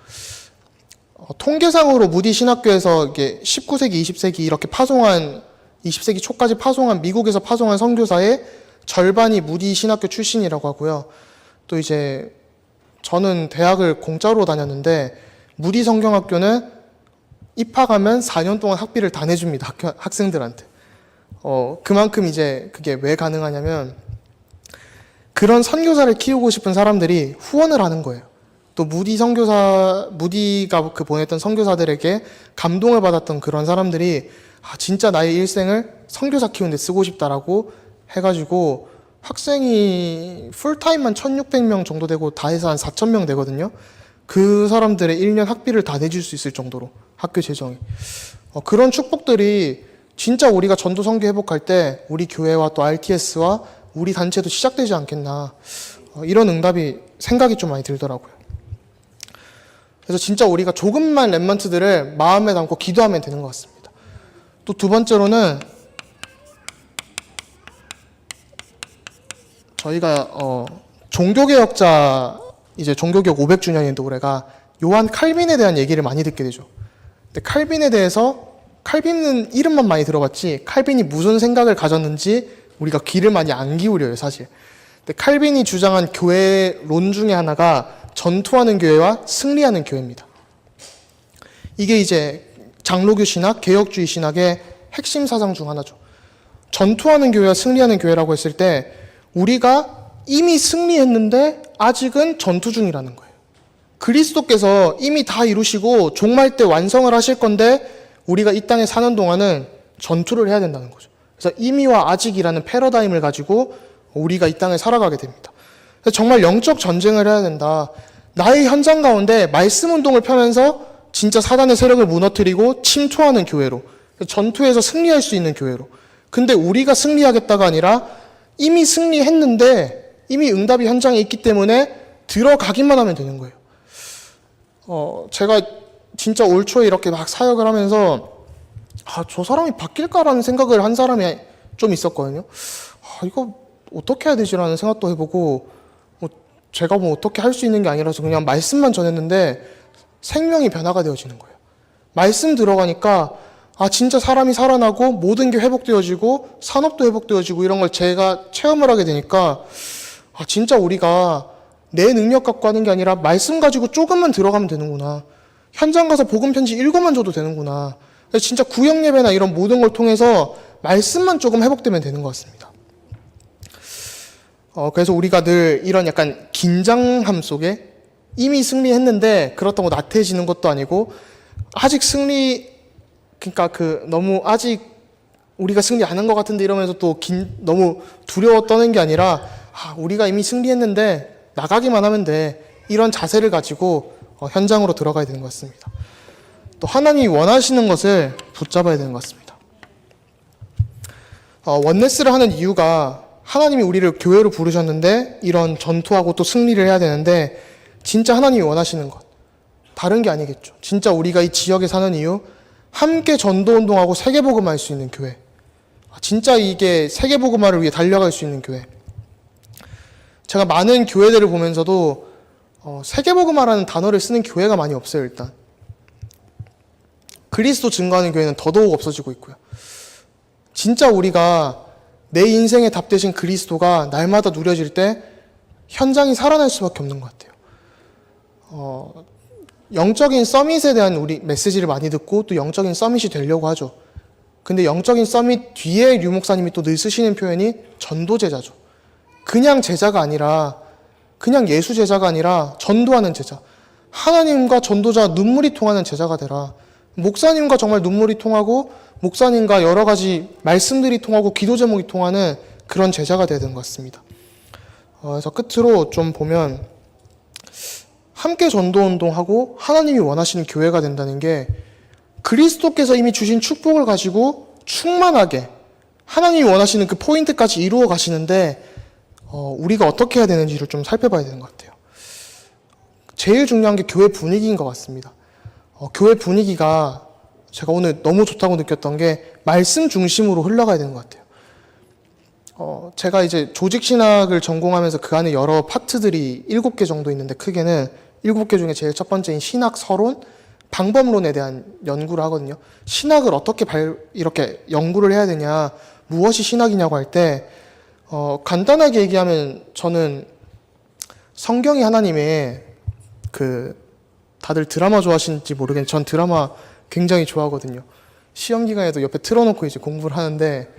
통계상으로 무디 신학교에서 이게 19세기, 20세기 이렇게 20세기 초까지 파송한 미국에서 파송한 선교사의 절반이 무디 신학교 출신이라고 하고요. 또 이제 저는 대학을 공짜로 다녔는데 무디 성경학교는 입학하면 4년 동안 학비를 다 내줍니다. 학생들한테. 그만큼 이제 그게 왜 가능하냐면 그런 선교사를 키우고 싶은 사람들이 후원을 하는 거예요. 또 무디가 그 보냈던 선교사들에게 감동을 받았던 그런 사람들이 진짜 나의 일생을 선교사 키우는데 쓰고 싶다라고 해가지고 학생이 풀타임만 1600명 정도 되고 다 해서 한 4000명 되거든요. 그 사람들의 1년 학비를 다 내줄 수 있을 정도로 학교 재정이. 그런 축복들이 진짜 우리가 전도 선교 회복할 때 우리 교회와 또 RTS와 우리 단체도 시작되지 않겠나, 이런 생각이 좀 많이 들더라고요. 그래서 진짜 우리가 조금만 랩런트들을 마음에 담고 기도하면 되는 것 같습니다. 또 두 번째로는 저희가 종교개혁 500주년인데 올해가 요한 칼빈에 대한 얘기를 많이 듣게 되죠. 근데 칼빈에 대해서 칼빈은 이름만 많이 들어봤지 칼빈이 무슨 생각을 가졌는지 우리가 귀를 많이 안 기울여요, 사실. 근데 칼빈이 주장한 교회론 중에 하나가 전투하는 교회와 승리하는 교회입니다. 이게 이제 장로교 신학, 개혁주의 신학의 핵심 사상 중 하나죠. 전투하는 교회와 승리하는 교회라고 했을 때 우리가 이미 승리했는데 아직은 전투 중이라는 거예요. 그리스도께서 이미 다 이루시고 종말 때 완성을 하실 건데 우리가 이 땅에 사는 동안은 전투를 해야 된다는 거죠. 그래서 이미와 아직이라는 패러다임을 가지고 우리가 이 땅에 살아가게 됩니다. 그래서 정말 영적 전쟁을 해야 된다. 나의 현장 가운데 말씀 운동을 펴면서 진짜 사단의 세력을 무너뜨리고 침투하는 교회로, 전투에서 승리할 수 있는 교회로. 근데 우리가 승리하겠다가 아니라 이미 승리했는데 이미 응답이 현장에 있기 때문에 들어가기만 하면 되는 거예요. 제가 진짜 올 초에 이렇게 막 사역을 하면서 저 사람이 바뀔까라는 생각을 한 사람이 좀 있었거든요. 이거 어떻게 해야 되지라는 생각도 해보고 제가 어떻게 할 수 있는 게 아니라서 그냥 말씀만 전했는데 생명이 변화가 되어지는 거예요. 말씀 들어가니까 진짜 사람이 살아나고 모든 게 회복되어지고 산업도 회복되어지고 이런 걸 제가 체험을 하게 되니까 진짜 우리가 내 능력 갖고 하는 게 아니라 말씀 가지고 조금만 들어가면 되는구나. 현장 가서 복음 편지 읽어만 줘도 되는구나. 진짜 구역 예배나 이런 모든 걸 통해서 말씀만 조금 회복되면 되는 것 같습니다. 그래서 우리가 늘 이런 약간 긴장함 속에 이미 승리했는데 그렇다고 나태해지는 것도 아니고 아직 그러니까 너무 아직 우리가 승리 안 한 것 같은데 이러면서 또 너무 두려워 떠는 게 아니라 우리가 이미 승리했는데 나가기만 하면 돼. 이런 자세를 가지고 현장으로 들어가야 되는 것 같습니다. 또 하나님이 원하시는 것을 붙잡아야 되는 것 같습니다. 원네스를 하는 이유가 하나님이 우리를 교회로 부르셨는데 이런 전투하고 또 승리를 해야 되는데 진짜 하나님이 원하시는 것 다른 게 아니겠죠. 진짜 우리가 이 지역에 사는 이유 함께 전도운동하고 세계복음화할 수 있는 교회, 진짜 이게 세계복음화를 위해 달려갈 수 있는 교회. 제가 많은 교회들을 보면서도 세계복음화라는 단어를 쓰는 교회가 많이 없어요. 일단 그리스도 증거하는 교회는 더더욱 없어지고 있고요. 진짜 우리가 내 인생의 답 대신 그리스도가 날마다 누려질 때 현장이 살아날 수밖에 없는 것 같아요. 영적인 서밋에 대한 우리 메시지를 많이 듣고 또 영적인 서밋이 되려고 하죠. 근데 영적인 서밋 뒤에 류 목사님이 또 늘 쓰시는 표현이 전도 제자죠. 그냥 제자가 아니라, 그냥 예수 제자가 아니라 전도하는 제자. 하나님과 전도자 눈물이 통하는 제자가 되라. 목사님과 정말 눈물이 통하고 목사님과 여러 가지 말씀들이 통하고 기도 제목이 통하는 그런 제자가 되야 되는 것 같습니다. 그래서 끝으로 좀 보면 함께 전도운동하고 하나님이 원하시는 교회가 된다는 게 그리스도께서 이미 주신 축복을 가지고 충만하게 하나님이 원하시는 그 포인트까지 이루어 가시는데 우리가 어떻게 해야 되는지를 좀 살펴봐야 되는 것 같아요. 제일 중요한 게 교회 분위기인 것 같습니다. 교회 분위기가 제가 오늘 너무 좋다고 느꼈던 게 말씀 중심으로 흘러가야 되는 것 같아요. 제가 이제 조직신학을 전공하면서 그 안에 여러 파트들이 7개 정도 있는데 크게는 7개 중에 제일 첫 번째인 신학 서론, 방법론에 대한 연구를 하거든요. 신학을 어떻게 이렇게 연구를 해야 되냐, 무엇이 신학이냐고 할 때 간단하게 얘기하면 저는 성경이 하나님의 다들 드라마 좋아하시는지 모르겠는데 전 드라마 굉장히 좋아하거든요. 시험 기간에도 옆에 틀어놓고 이제 공부를 하는데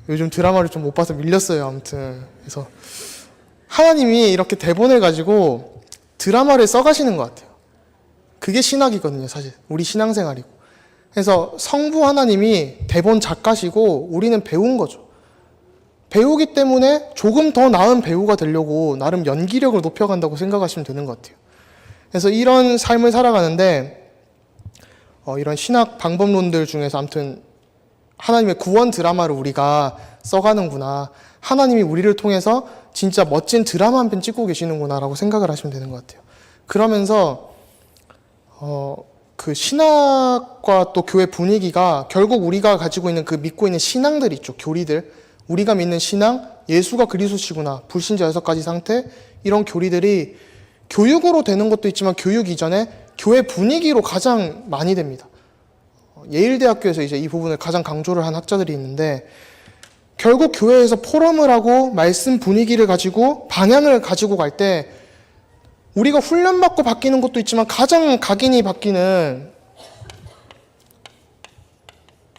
요즘 드라마를 좀 못 봐서 밀렸어요. 아무튼 그래서 하나님이 이렇게 대본을 가지고 드라마를 써가시는 것 같아요. 그게 신학이거든요. 사실 우리 신앙생활이고. 그래서 성부 하나님이 대본 작가시고 우리는 배운 거죠. 배우기 때문에 조금 더 나은 배우가 되려고 나름 연기력을 높여간다고 생각하시면 되는 것 같아요. 그래서 이런 삶을 살아가는데 이런 신학 방법론들 중에서 아무튼 하나님의 구원 드라마를 우리가 써가는구나. 하나님이 우리를 통해서 진짜 멋진 드라마 한 편 찍고 계시는구나라고 생각을 하시면 되는 것 같아요. 그러면서 그 신학과 또 교회 분위기가 결국 우리가 가지고 있는 그 믿고 있는 신앙들 있죠. 교리들. 우리가 믿는 신앙, 예수가 그리스도시구나, 불신자 6가지 상태, 이런 교리들이 교육으로 되는 것도 있지만 교육 이전에 교회 분위기로 가장 많이 됩니다. 예일대학교에서 이제 이 부분을 가장 강조를 한 학자들이 있는데 결국 교회에서 포럼을 하고 말씀 분위기를 가지고 방향을 가지고 갈 때 우리가 훈련받고 바뀌는 것도 있지만 가장 각인이 바뀌는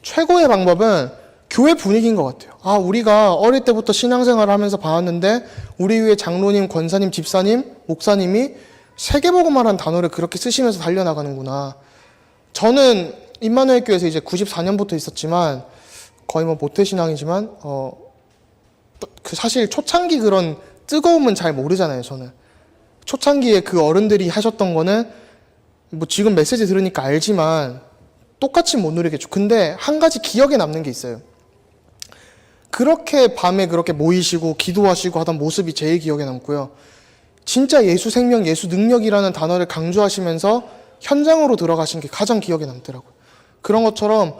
최고의 방법은 교회 분위기인 것 같아요. 우리가 어릴 때부터 신앙생활을 하면서 봐왔는데 우리 위에 장로님, 권사님, 집사님, 목사님이 세계복음화라는 단어를 그렇게 쓰시면서 달려나가는구나. 저는 임마누엘 교회에서 이제 94년부터 있었지만 거의 뭐 모태신앙이지만 사실 초창기 그런 뜨거움은 잘 모르잖아요. 저는 초창기에 그 어른들이 하셨던 거는 뭐 지금 메시지 들으니까 알지만 똑같이 못 누리겠죠. 근데 한 가지 기억에 남는 게 있어요. 그렇게 밤에 그렇게 모이시고 기도하시고 하던 모습이 제일 기억에 남고요. 진짜 예수 생명, 예수 능력이라는 단어를 강조하시면서 현장으로 들어가신 게 가장 기억에 남더라고요. 그런 것처럼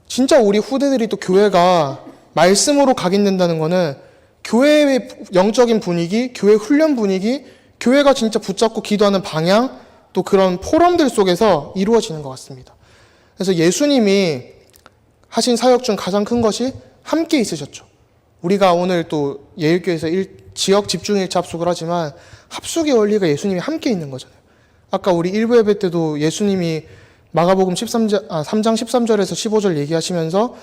진짜 우리 후대들이 또 교회가 말씀으로 각인된다는 거는 교회의 영적인 분위기, 교회 훈련 분위기, 교회가 진짜 붙잡고 기도하는 방향, 또 그런 포럼들 속에서 이루어지는 것 같습니다. 그래서 예수님이 하신 사역 중 가장 큰 것이 함께 있으셨죠. 우리가 오늘 또 예일교회에서 지역 집중 일차 합숙을 하지만 합숙의 원리가 예수님이 함께 있는 거잖아요. 아까 우리 일부 예배 때도 예수님이 마가복음 3장 13절에서 15절 얘기하시면서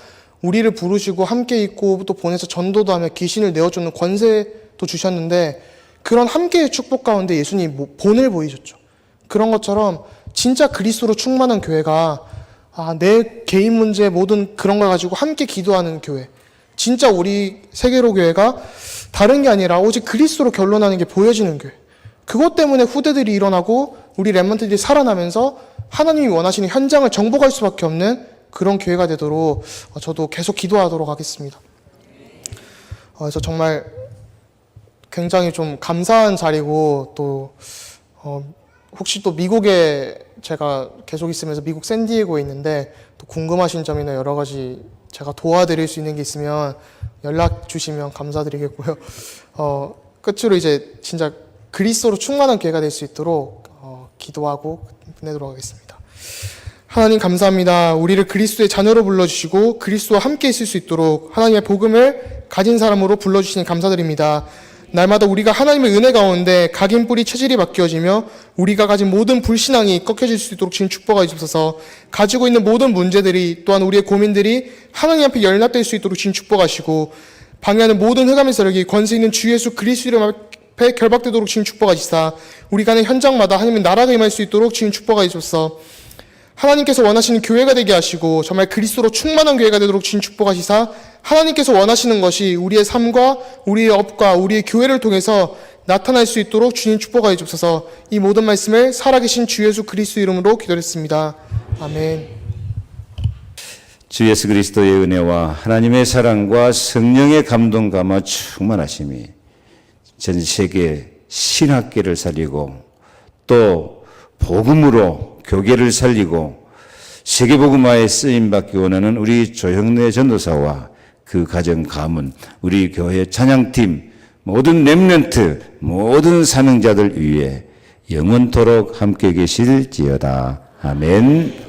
우리를 부르시고 함께 있고 또 보내서 전도도 하며 귀신을 내어주는 권세도 주셨는데 그런 함께의 축복 가운데 예수님이 본을 보이셨죠. 그런 것처럼 진짜 그리스도로 충만한 교회가 내 개인 문제 모든 그런 걸 가지고 함께 기도하는 교회, 진짜 우리 세계로 교회가 다른 게 아니라 오직 그리스도로 결론하는 게 보여지는 교회, 그것 때문에 후대들이 일어나고 우리 렘넌트들이 살아나면서 하나님이 원하시는 현장을 정복할 수밖에 없는 그런 교회가 되도록 저도 계속 기도하도록 하겠습니다. 그래서 정말 굉장히 좀 감사한 자리고 또 혹시 또 미국에 제가 계속 있으면서 미국 샌디에고에 있는데 또 궁금하신 점이나 여러 가지 제가 도와드릴 수 있는 게 있으면 연락 주시면 감사드리겠고요. 끝으로 이제 진짜 그리스도로 충만한 교회가 될 수 있도록 기도하고 끝내도록 하겠습니다. 하나님 감사합니다. 우리를 그리스도의 자녀로 불러주시고 그리스도와 함께 있을 수 있도록 하나님의 복음을 가진 사람으로 불러주시니 감사드립니다. 날마다 우리가 하나님의 은혜 가운데 각인 뿌리 체질이 바뀌어지며 우리가 가진 모든 불신앙이 꺾여질 수 있도록 주님 축복하여 주옵소서. 가지고 있는 모든 문제들이 또한 우리의 고민들이 하나님 앞에 연락될 수 있도록 주님 축복하시고 방해하는 모든 흑암의 세력이 권세 있는 주 예수 그리스도 이름 앞에 결박되도록 주님 축복하시사 우리 가는 현장마다 하나님의 나라가 임할 수 있도록 주님 축복하여 주옵소서. 하나님께서 원하시는 교회가 되게 하시고 정말 그리스도로 충만한 교회가 되도록 주님 축복하시사 하나님께서 원하시는 것이 우리의 삶과 우리의 업과 우리의 교회를 통해서 나타날 수 있도록 주님 축복하여 주옵소서. 이 모든 말씀을 살아계신 주 예수 그리스도 이름으로 기도했습니다. 아멘. 주 예수 그리스도의 은혜와 하나님의 사랑과 성령의 감동 감화 충만하심이 전 세계 신학계를 살리고 또 복음으로 교계를 살리고 세계복음화에 쓰임받기 원하는 우리 조형래 전도사와 그 가정 가문, 우리 교회 찬양팀, 모든 렘넌트, 모든 사명자들 위해 영원토록 함께 계실지어다. 아멘.